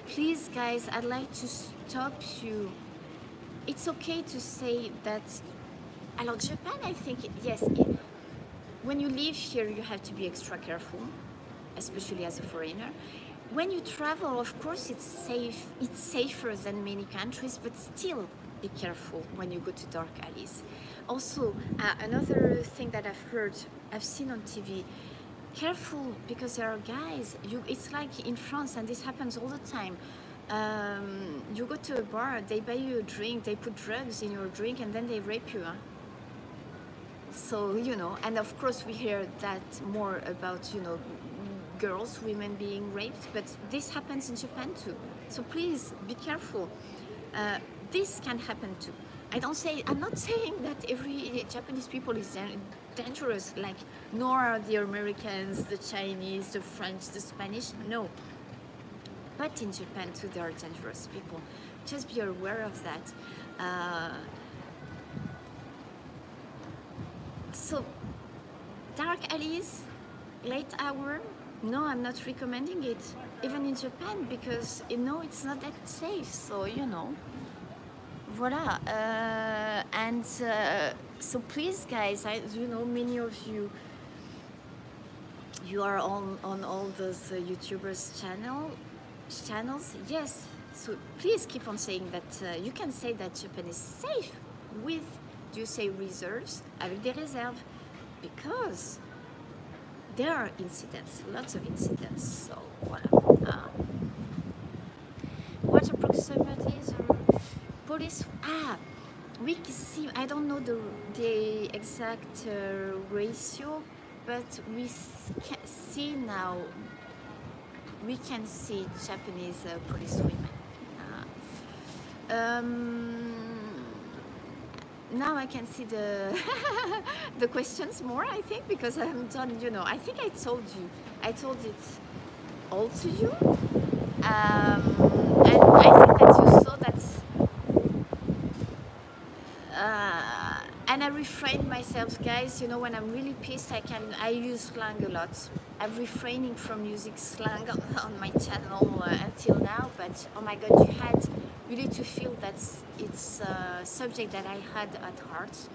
please guys, I'd like to stop you. It's okay to say that, alors Japan, I think, yes, when you live here, you have to be extra careful, especially as a foreigner. When you travel, of course, it's safe. It's safer than many countries, but still be careful when you go to dark alleys. Also, another thing that I've seen on TV, careful, because there are guys, it's like in France, and this happens all the time. You go to a bar, they buy you a drink, they put drugs in your drink, and then they rape you. Huh? So, you know, and of course we hear that more about, you know, girls, women being raped, but this happens in Japan too. So please be careful. This can happen too. I'm not saying that every Japanese people is dangerous, like, nor are the Americans, the Chinese, the French, the Spanish, no. But in Japan too, there are dangerous people. Just be aware of that. So, dark alleys, late hour, no, I'm not recommending it, even in Japan, because, you know, it's not that safe, so, you know. Voila. So please, guys, you know, many of you are on all those YouTubers channels, yes, so please keep on saying that. You can say that Japan is safe with, do you say reserves, avec des réserves, because there are incidents, lots of incidents, so voilà. What approximities or police, we can see, I don't know the exact ratio, but we can see now, we can see Japanese police women. Now I can see the the questions more, I think, because I haven't done, you know, I think I told it all to you, and I think that you saw that, and I refrain myself, guys, you know, when I'm really pissed, I use slang a lot. I'm refraining from using slang on my channel until now, but oh my God, you had really to feel that it's a subject that I had at heart,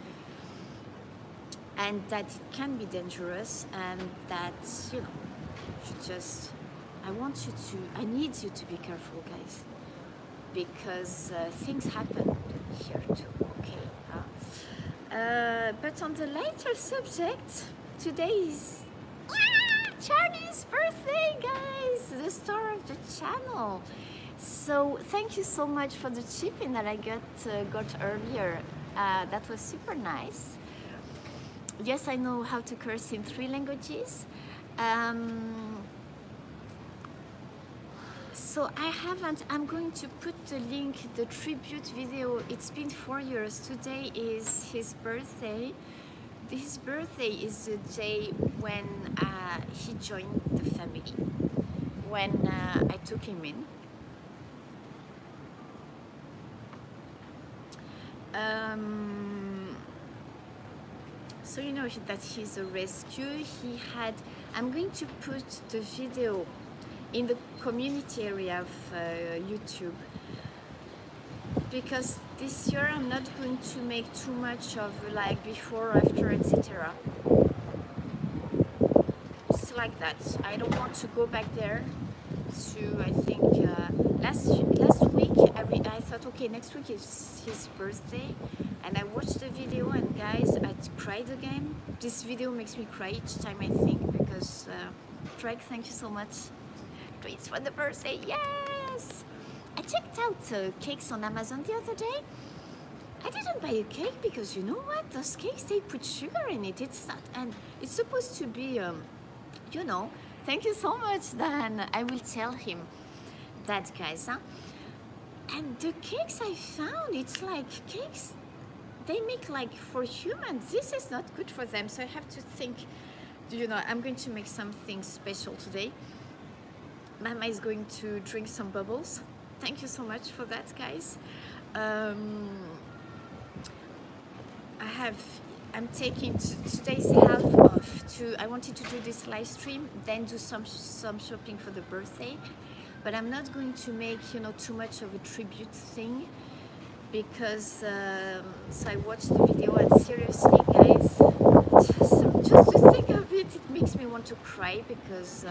and that it can be dangerous, and that, you know, I need you to be careful, guys, because things happen here too, okay? But on the lighter subject, today is Charlie's birthday, guys, the star of the channel. So thank you so much for the chip-in that I got earlier. That was super nice. Yes, I know how to curse in 3 languages. So I'm going to put the link, the tribute video. It's been 4 years. Today is his birthday. His birthday is the day when he joined the family, when I took him in. So you know that he's a rescue. I'm going to put the video in the community area of YouTube, because this year I'm not going to make too much of like before, after, etc. It's like that. I don't want to go back there to, I think last week I thought, okay, next week is his birthday, and I watched the video, and guys, I cried again. This video makes me cry each time, I think, because Craig, thank you so much. Treats for the birthday, yes! I checked out cakes on Amazon the other day. I didn't buy a cake because you know what? Those cakes, they put sugar in it. It's not, and it's supposed to be, you know. Thank you so much, Dan. I will tell him that, guys. Huh? And the cakes I found, it's like cakes they make like for humans. This is not good for them. So I have to think, you know, I'm going to make something special today. Mama is going to drink some bubbles. Thank you so much for that, guys. I'm taking today's half off. I wanted to do this live stream, then do some shopping for the birthday. But I'm not going to make, you know, too much of a tribute thing, because so I watched the video, and seriously, guys, just to think of it, it makes me want to cry, because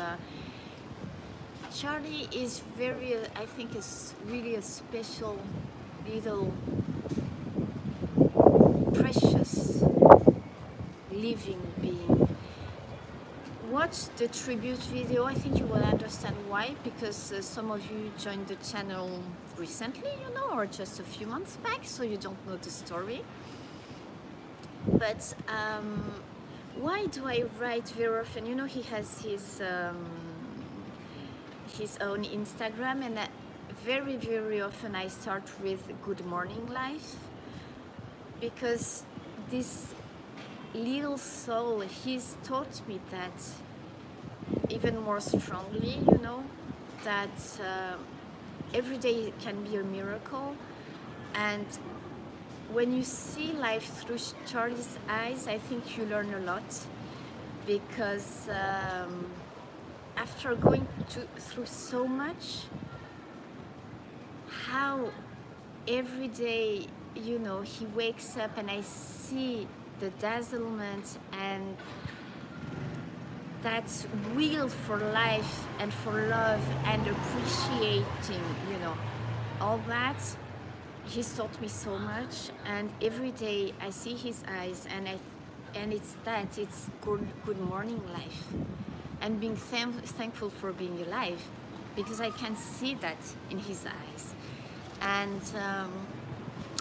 Charlie is very, I think, is really a special little precious living being. Watch the tribute video. I think you will understand why, because some of you joined the channel recently, you know, or just a few months back, so you don't know the story. But why do I write very often? You know, he has his own Instagram, and very, very often I start with Good Morning Life, because this little soul, he's taught me that even more strongly, you know, that every day can be a miracle. And when you see life through Charlie's eyes, I think you learn a lot, because after going through so much, how every day, you know, he wakes up and I see the dazzlement and that will for life and for love and appreciating, you know, all that. He's taught me so much, and every day I see his eyes, and it's good morning life, and being thankful for being alive, because I can see that in his eyes, and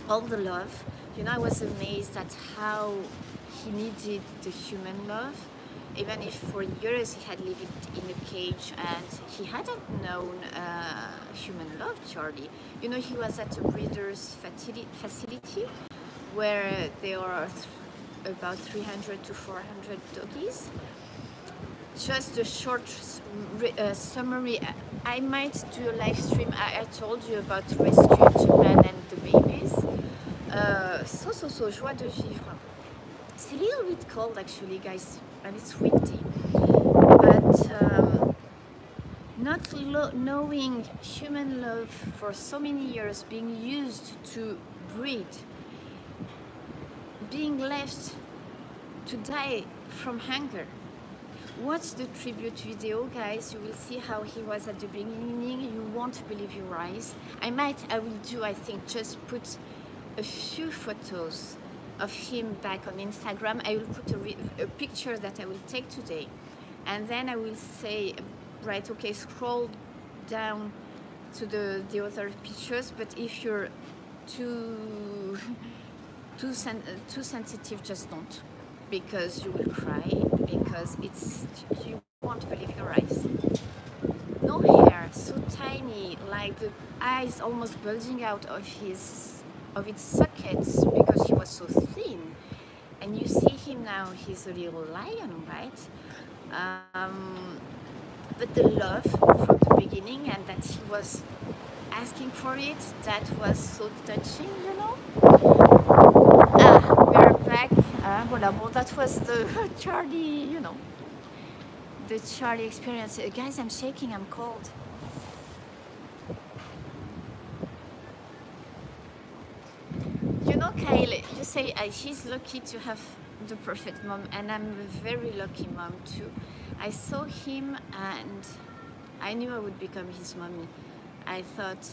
all the love. You know, I was amazed at how he needed the human love, even if for years he had lived in a cage and he hadn't known human love, Charlie. You know, he was at a breeder's facility where there are about 300 to 400 doggies. Just a short summary. I might do a live stream. I told you about Rescue Japan and the babies. Joie de vivre. It's a little bit cold actually, guys, and it's windy. But not knowing human love for so many years, being used to breed, being left to die from hunger. Watch the tribute video, guys. You will see how he was at the beginning. You won't believe your eyes. I think, just put a few photos of him back on Instagram. I will put a picture that I will take today, and then I will say, right, okay, scroll down to the other pictures, but if you're too sensitive, just don't, because you will cry, because you won't believe your eyes. No hair, so tiny, like the eyes almost bulging out of its sockets because he was so thin. And you see him now, he's a little lion, right? But the love from the beginning, and that he was asking for it, that was so touching, you know. We are back. Voilà, bon, that was the Charlie, you know, the Charlie experience. Guys, I'm shaking, I'm cold. You know, Kyle, you say she's lucky to have the perfect mom, and I'm a very lucky mom too. I saw him and I knew I would become his mommy. I thought,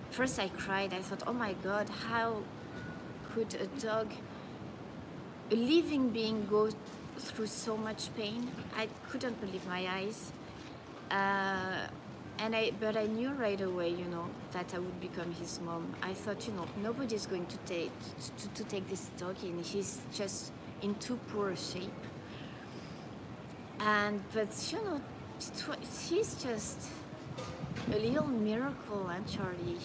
first I cried, I thought, oh my God, how could a dog, a living being, go through so much pain? I couldn't believe my eyes. But I knew right away, you know, that I would become his mom. I thought, you know, nobody's going to take this dog in. He's just in too poor shape. But you know, he's just a little miracle, and Charlie,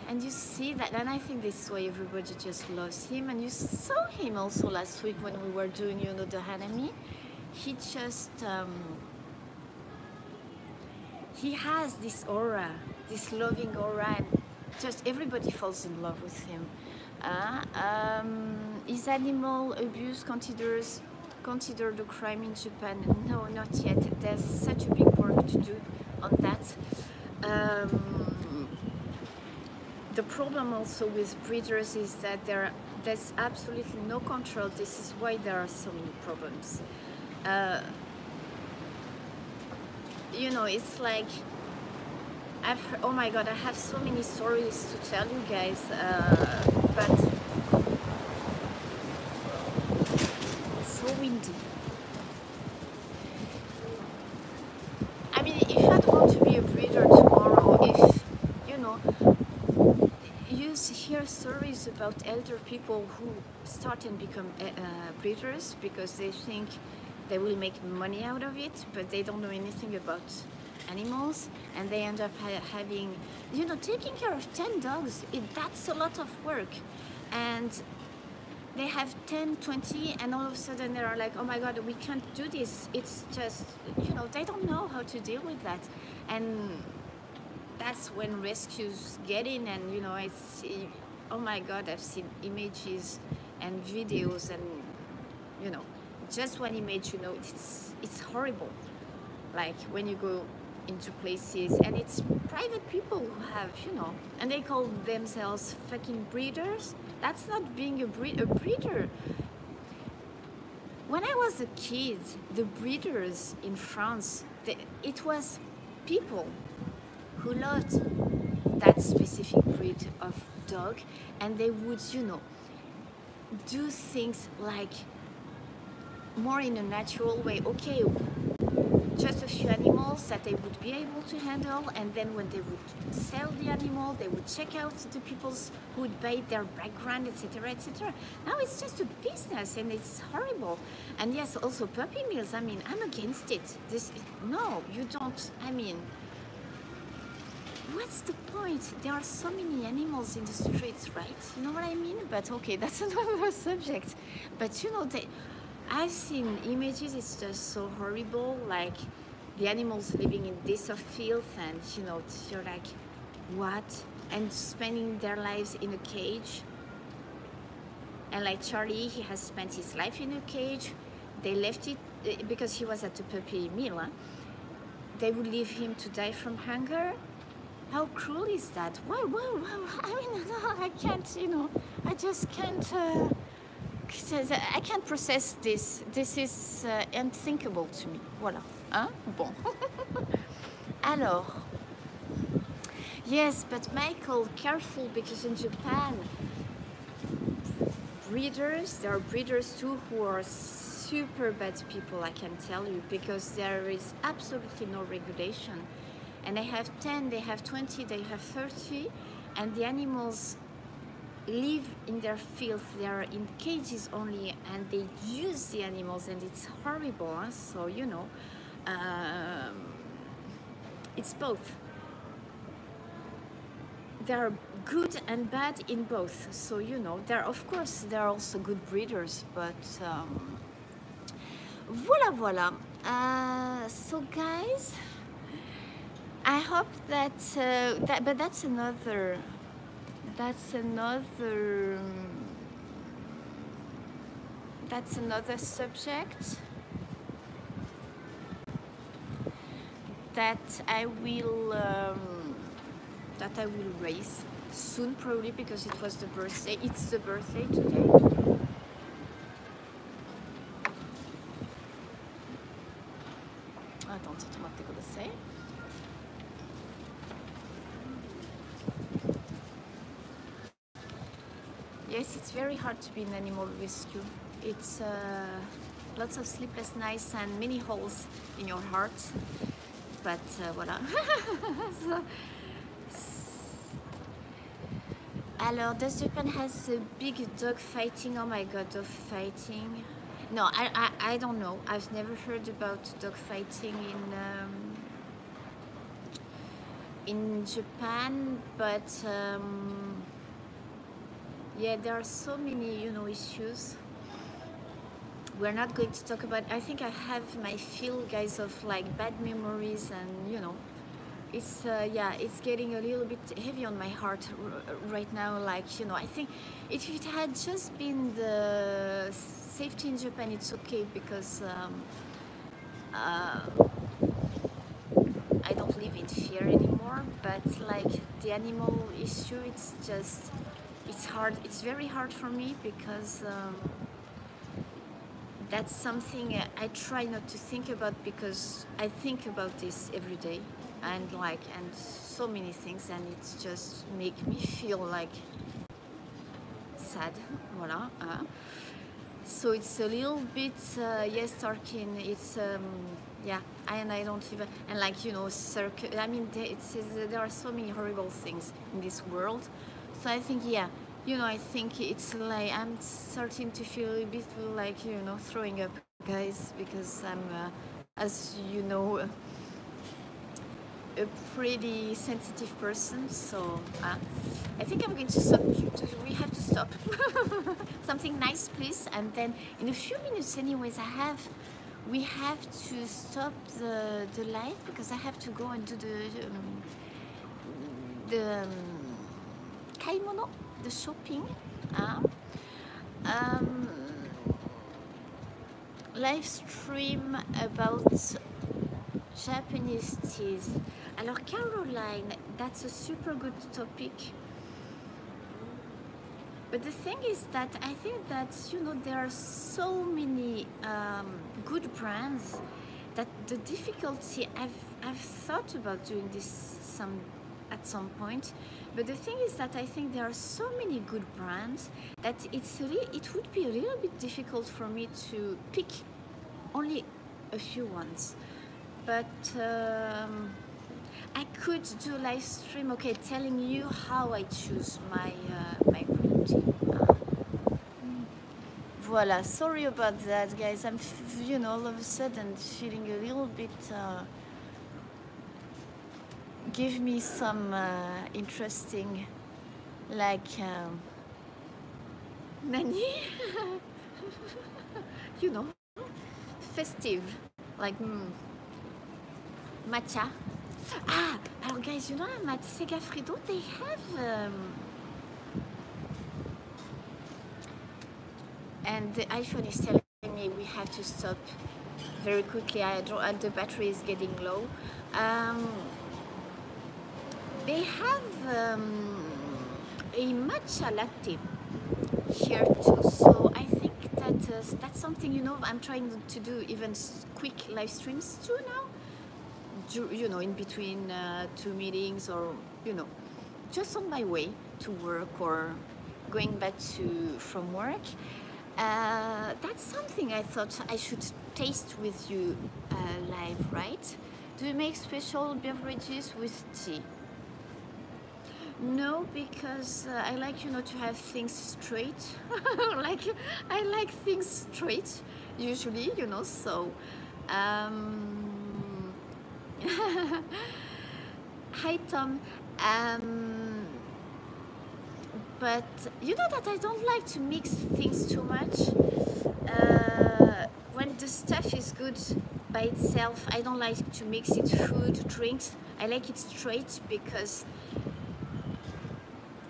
and you see that, and I think this is why everybody just loves him. And you saw him also last week when we were doing, you know, the Hanami. He just, he has this aura, this loving aura, and just everybody falls in love with him. Is animal abuse considered a crime in Japan? No, not yet. There's such a big work to do on that. The problem also with breeders is that there's absolutely no control. This is why there are so many problems. You know, it's like, oh my God, I have so many stories to tell you guys, but so windy. I mean, if I don't want to be a breeder tomorrow, if, you know, you hear stories about elder people who start and become breeders because they think they will make money out of it, but they don't know anything about animals, and they end up having, you know, taking care of 10 dogs. That's a lot of work, and they have 10, 20, and all of a sudden they're like, oh my God, we can't do this. It's just, you know, they don't know how to deal with that. And that's when rescues get in, and, you know, I see, oh my God, I've seen images and videos, and, you know, just one image, you know, it's horrible. Like when you go into places and it's private people who have, you know, and they call themselves fucking breeders. That's not being a breeder. When I was a kid, the breeders in France, it was people who loved that specific breed of dog, and they would, you know, do things like more in a natural way. Okay, just a few animals that they would be able to handle, and then when they would sell the animal, they would check out the peoples who would buy their background, etc., etc. Now it's just a business, and it's horrible. And yes, also puppy mills. I mean, I'm against it. No, you don't. I mean, what's the point? There are so many animals in the streets, right? You know what I mean? But okay, that's another subject. But you know, I've seen images, it's just so horrible, like the animals living in this of filth, and, you know, you're like, what? And spending their lives in a cage. And like Charlie, he has spent his life in a cage. They left it because he was at a puppy mill. Huh? They would leave him to die from hunger. How cruel is that? Why? I mean, I can't, you know, I just can't. I can't process this. This is unthinkable to me. Voilà. Hein? Bon. Alors. Yes, but Michael, careful, because in Japan, breeders, there are breeders too who are super bad people, I can tell you, because there is absolutely no regulation. And they have 10, they have 20, they have 30, and the animals live in their filth. They are in cages only, and they use the animals, and it's horrible. Huh? So, you know, it's both. There are good and bad in both. So, you know, of course, there are also good breeders, but voila. So, guys, I hope that, but that's another subject that I will raise soon, probably, because it was the birthday. It's the birthday today. Attends, c'est what they're gonna say. Yes, it's very hard to be an animal rescue. It's lots of sleepless nights and many holes in your heart. But voilà. Alors, does Japan has a big dog fighting? Oh my god, dog fighting. No, I don't know. I've never heard about dog fighting in Japan, but yeah, there are so many, you know, issues. We're not going to talk about. I think I have my fill, guys, of like bad memories, and you know, it's yeah, it's getting a little bit heavy on my heart right now. Like, you know, I think if it had just been the safety in Japan, it's okay, because I don't live in fear anymore. But like the animal issue, it's hard. It's very hard for me, because that's something I try not to think about, because I think about this every day, and so many things, and it's just make me feel like sad. Voilà. So it's a little bit yes, Tarkin. It's yeah, and I don't even, and like, you know, I mean, there are so many horrible things in this world. So I think, yeah, you know, I think it's like I'm starting to feel a bit like, you know, throwing up, guys, because I'm, as you know, a pretty sensitive person. So I think I'm going to stop. We have to stop. Something nice, please. And then in a few minutes, anyways, we have to stop the live, because I have to go and do the kaimono, the shopping. Live stream about Japanese teas. Alors, Caroline, that's a super good topic. But the thing is that I think that, you know, there are so many good brands that the difficulty, I've thought about doing this at some point, but the thing is that I think there are so many good brands that it would be a little bit difficult for me to pick only a few ones. But I could do a live stream, okay, telling you how I choose my green tea. Voila, sorry about that, guys. I'm, you know, all of a sudden feeling a little bit. Give me some interesting, like, nani? You know, festive, like matcha. Ah, alors guys, you know, at Segafredo, they have, and the iPhone is telling me we have to stop very quickly. The battery is getting low. They have a matcha latte here too, so I think that that's something, you know, I'm trying to do even quick live streams too now, you know, in between two meetings, or, you know, just on my way to work or going back from work. That's something I thought I should taste with you live, right? Do you make special beverages with tea? No, because I like, you know, to have things straight. Like, I like things straight usually, you know. So, um, hi Tom. Um, but you know that I don't like to mix things too much. When the stuff is good by itself, I don't like to mix it food, drinks. I like it straight because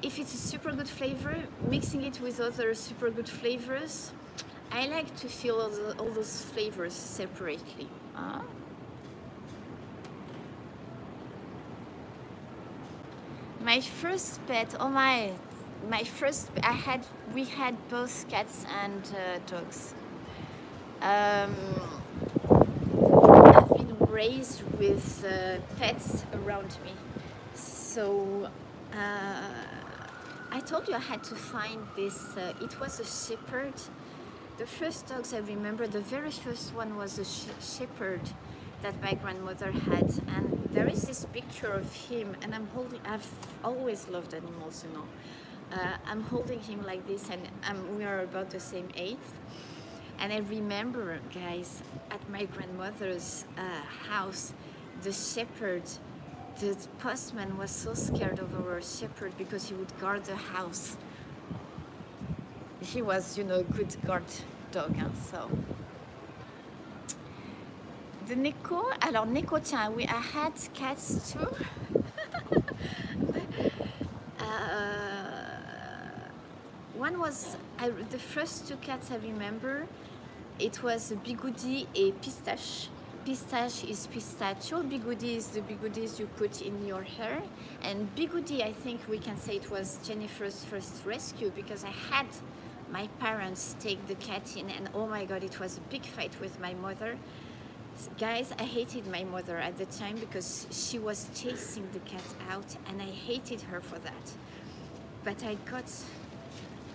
if it's a super good flavor, mixing it with other super good flavors, I like to feel all those flavors separately. My first pet, oh my first, we had both cats and dogs. I've been raised with pets around me, so I told you I had to find this. It was a shepherd. The first dogs I remember, the very first one was a shepherd that my grandmother had, and there is this picture of him, and I've always loved animals, you know. I'm holding him like this, and we are about the same age. And I remember, guys, at my grandmother's house, the shepherd, the postman was so scared of our shepherd because he would guard the house. He was, you know, a good guard dog, hein, so. The Neko, alors Neko, tiens, I had cats too. One was, the first two cats I remember, it was Bigoudi and Pistache. Pistache is pistachio, Bigoudi is the bigoudis you put in your hair. And Bigoudi, I think we can say it was Jennifer's first rescue because I had my parents take the cat in, and oh my god, it was a big fight with my mother. Guys, I hated my mother at the time because she was chasing the cat out, and I hated her for that. But I got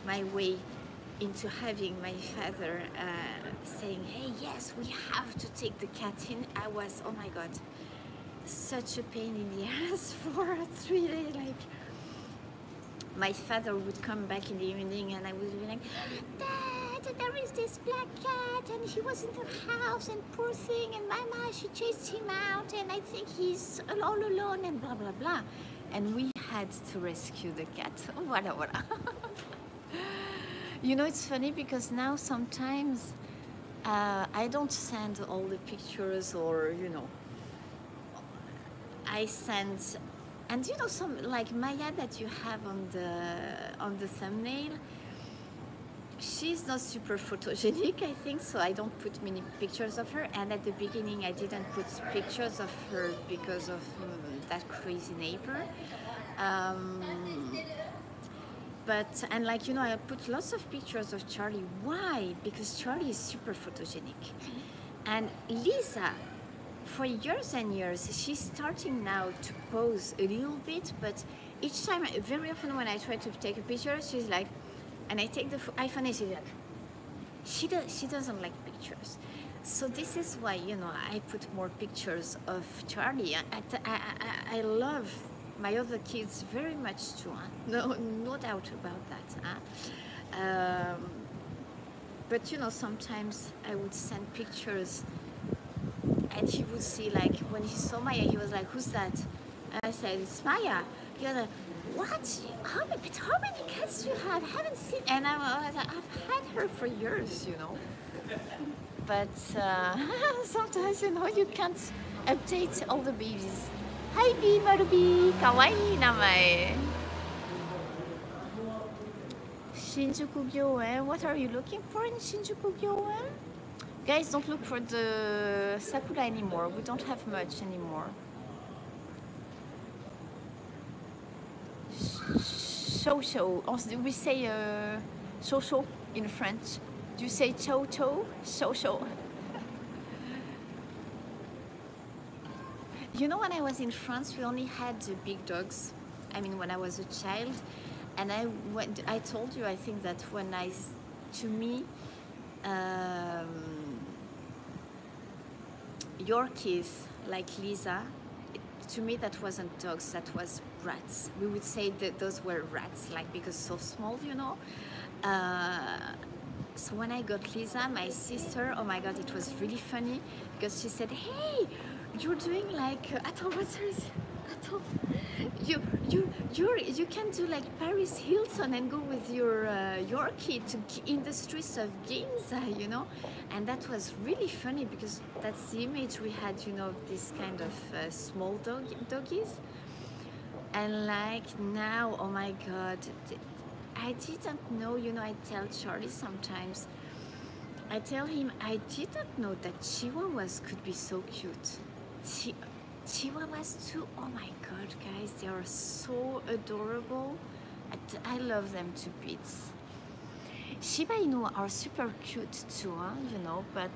my way into having my father saying, hey, yes, we have to take the cat in. I was, oh my god, such a pain in the ass for 3 days. Like, my father would come back in the evening and I would be like, Dad, there is this black cat and he was in the house and poor thing, and Mama, she chased him out and I think he's all alone and blah blah blah. And we had to rescue the cat. Voila, voila. You know, it's funny because now sometimes I don't send all the pictures, or, you know, I send, and you know, some like Maya that you have on the thumbnail, she's not super photogenic, I think, so I don't put many pictures of her. And at the beginning I didn't put pictures of her because of that crazy neighbor. But, and like, you know, I put lots of pictures of Charlie. Why? Because Charlie is super photogenic. And Lisa, for years and years, she's starting now to pose a little bit, but each time, very often when I try to take a picture, she's like, and I take the iPhone and she's like, she doesn't like pictures. So this is why, you know, I put more pictures of Charlie. I love my other kids very much too, huh? No doubt about that. Huh? But you know, sometimes I would send pictures and he would see, like, when he saw Maya, he was like, who's that? And I said, it's Maya. He was like, what? How many cats do you have? I haven't seen. And I was like, I've had her for years, you know. But sometimes, you know, you can't update all the babies. Hi B, Marubi, kawaii namae. Shinjuku Gyoen, what are you looking for in Shinjuku Gyoen? Guys, don't look for the sakura anymore. We don't have much anymore. Shosho, we say shosho in French. Do you say cho-cho? Shosho. You know, when I was in France, we only had big dogs. I mean, when I was a child, and I told you, I think that when I to me, um, Yorkies like Lisa, to me that wasn't dogs, that was rats. We would say that those were rats, like, because so small, you know. So when I got Lisa, my sister, oh my god, it was really funny, because she said, hey, you're doing like, attends, what's hers? Attends. You can do like Paris Hilton and go with your Yorkie in the streets of Ginza, you know. And that was really funny, because that's the image we had, you know, of this kind of small doggies. And like now, oh my god, I didn't know, you know, I tell Charlie sometimes, I tell him, I didn't know that Chihuahuas could be so cute. Chihuahuas too, oh my god, guys, they are so adorable. I love them to bits. Shiba Inu are super cute too, huh? You know, but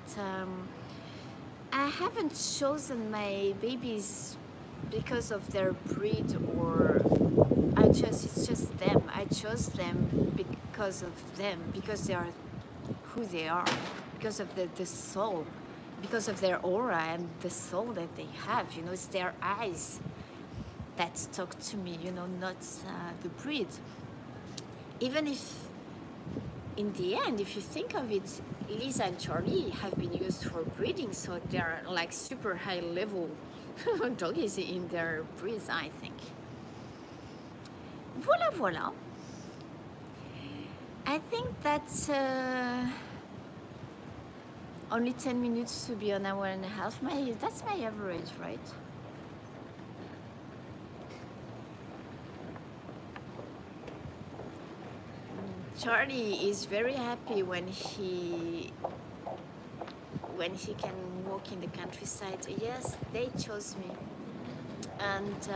I haven't chosen my babies because of their breed, or it's just them. I chose them because of them, because they are who they are, because of the soul, because of their aura and the soul that they have, you know. It's their eyes that talk to me, you know, not the breed. Even if, in the end, if you think of it, Lisa and Charlie have been used for breeding, so they're like super high level doggies in their breeds, I think. Voila, voila. I think that's only 10 minutes to be an hour and a half. That's my average, right? Charlie is very happy when he can walk in the countryside. Yes, they chose me, and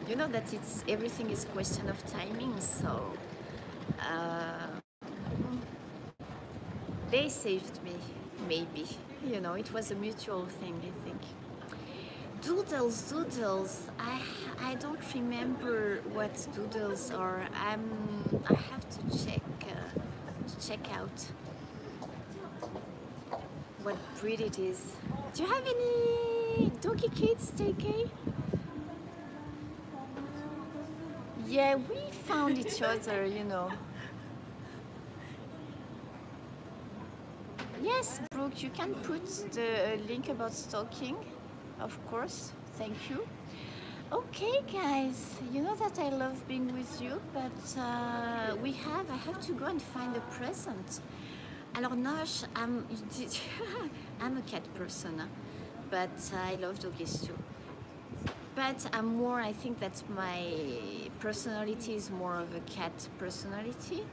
you know that everything is a question of timing. So they saved me, maybe. You know, it was a mutual thing, I think. Doodles. I don't remember what doodles are. I have to check out what breed it is. Do you have any doggy kids, JK? Yeah, we found each other, you know. Yes, Brooke, you can put the link about stalking, of course. Thank you. Okay, guys, you know that I love being with you, but I have to go and find a present. Alors Nosh, I'm a cat person, but I love doggies too. But I think that my personality is more of a cat personality.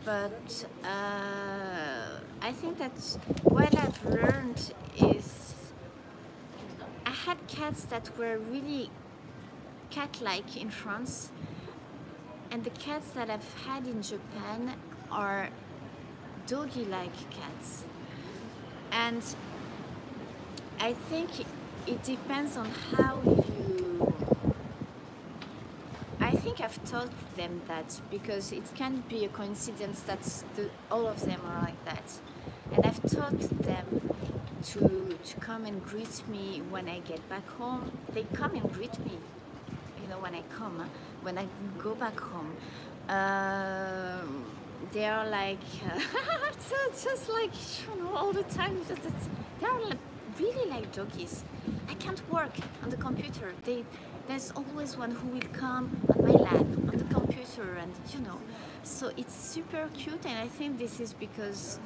But I think that what I've learned is I had cats that were really cat-like in France, and the cats that I've had in Japan are doggy-like cats. And I think it depends on how you... I think I've taught them that, because it can't be a coincidence that all of them are like that. And I've taught them to come and greet me when I get back home. They come and greet me, you know, when I come, when I go back home. They are like, just like, you know, all the time. They are like, really like doggies. I can't work on the computer. There's always one who will come on my lap, on the computer, and you know. So it's super cute, and I think this is because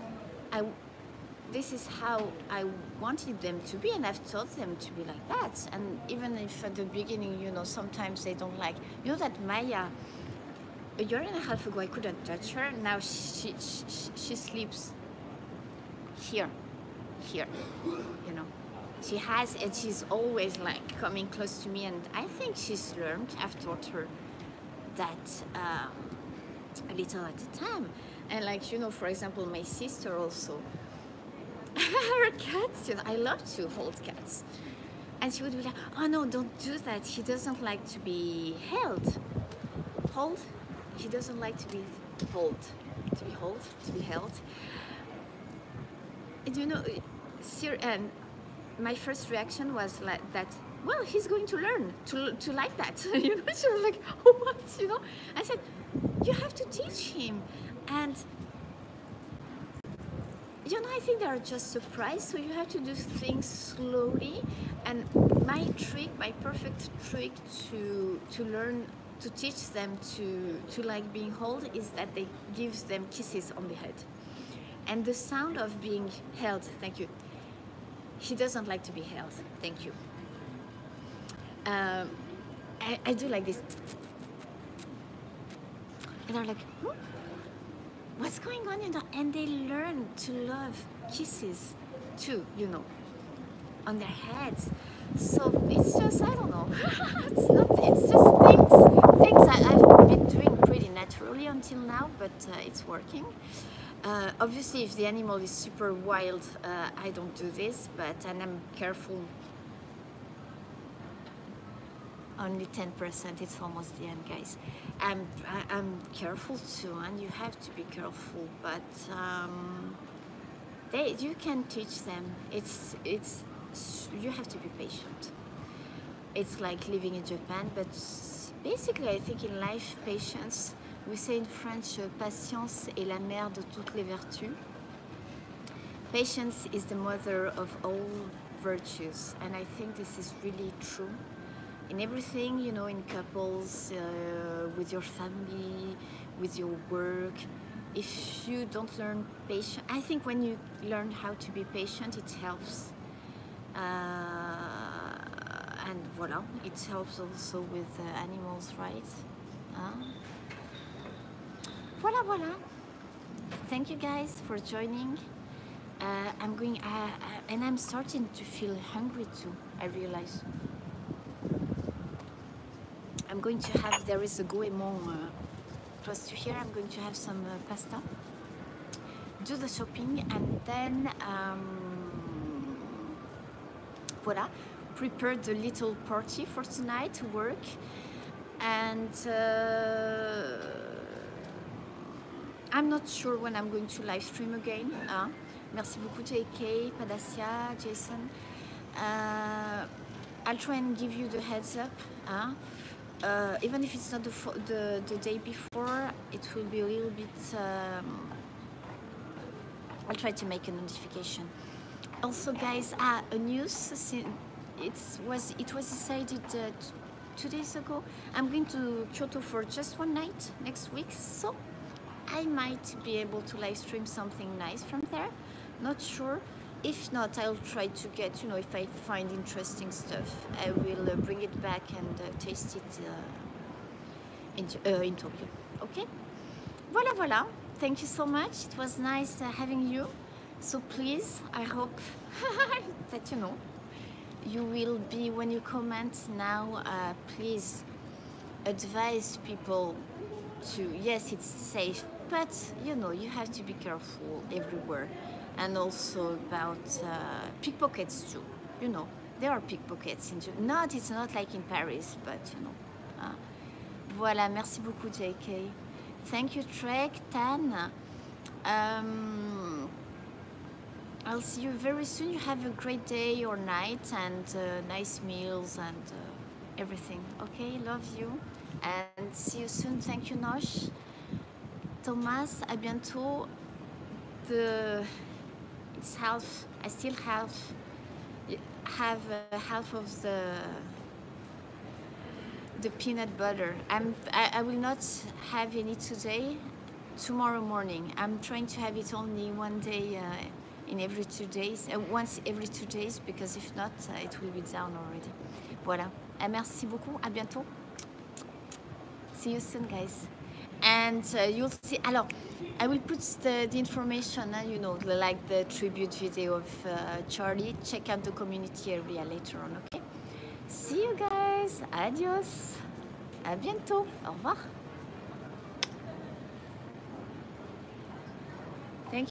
this is how I wanted them to be, and I've taught them to be like that. And even if at the beginning, you know, sometimes they don't like, you know, that Maya, a year and a half ago, I couldn't touch her. Now she sleeps here, you know. She has, and she's always like coming close to me, and I think she's learned. I've taught her that a little at a time. And like, you know, for example, my sister also, her cats, you know, I love to hold cats. And she would be like, oh no, don't do that. He doesn't like to be held. Hold? He doesn't like to be held. to be held. And you know, and my first reaction was like that. Well, he's going to learn to like that. You know, she was like, oh, what? You know, I said, you have to teach him, and you know, I think they are just surprised. So you have to do things slowly. And my perfect trick to learn, to teach them to like being held is that they gives them kisses on the head. And the sound of being held, thank you. He doesn't like to be held, thank you. I do like this. And they're like, huh? What's going on? You know? And they learn to love kisses too, you know, on their heads. So it's just, I don't know. It's just things I've been doing pretty naturally until now, but it's working. Obviously, if the animal is super wild, I don't do this, and I'm careful. Only 10%, it's almost the end, guys. I'm careful too, and you have to be careful, but you can teach them. You have to be patient. It's like living in Japan, but basically I think in life, patience, we say in French, patience est la mère de toutes les vertus. Patience is the mother of all virtues, and I think this is really true. In everything, you know, in couples, with your family, with your work, if you don't learn patience, I think when you learn how to be patient, it helps. And voila, it helps also with animals' rights. Voila. Thank you guys for joining. And I'm starting to feel hungry too, I realize. I'm going to have, there is a goemon close to here, I'm going to have some pasta, do the shopping, and then voila, prepare the little party for tonight to work. And I'm not sure when I'm going to live stream again. Merci beaucoup JK, Padacia, Jason. I'll try and give you the heads up. Even if it's not the day before, it will be a little bit. I'll try to make a notification. Also, guys, a news. It was decided 2 days ago. I'm going to Kyoto for just one night next week, so I might be able to live stream something nice from there. Not sure. If not, I'll try to get, you know, if I find interesting stuff, I will bring it back and taste it in Tokyo. Okay? Voila. Thank you so much. It was nice having you. So please, I hope that, you know, you will be, when you comment now, please advise people to, yes, it's safe, but, you know, you have to be careful everywhere. And also about pickpockets too. You know, there are pickpockets in Japan. It's not like in Paris, but you know. Voilà, merci beaucoup JK. Thank you Trek, Tan. I'll see you very soon. You have a great day or night, and nice meals and everything. Okay, love you. And see you soon. Thank you Nosh. Thomas, à bientôt. It's half. I still have half of the peanut butter. I will not have any today. Tomorrow morning. I'm trying to have it only one day in every 2 days. Once every 2 days, because if not, it will be down already. Voilà. Merci beaucoup. À bientôt. See you soon, guys. And you'll see. Alors, I will put the information, you know, like the tribute video of Charlie. Check out the community area later on, okay? See you guys. Adios. À bientôt. Au revoir.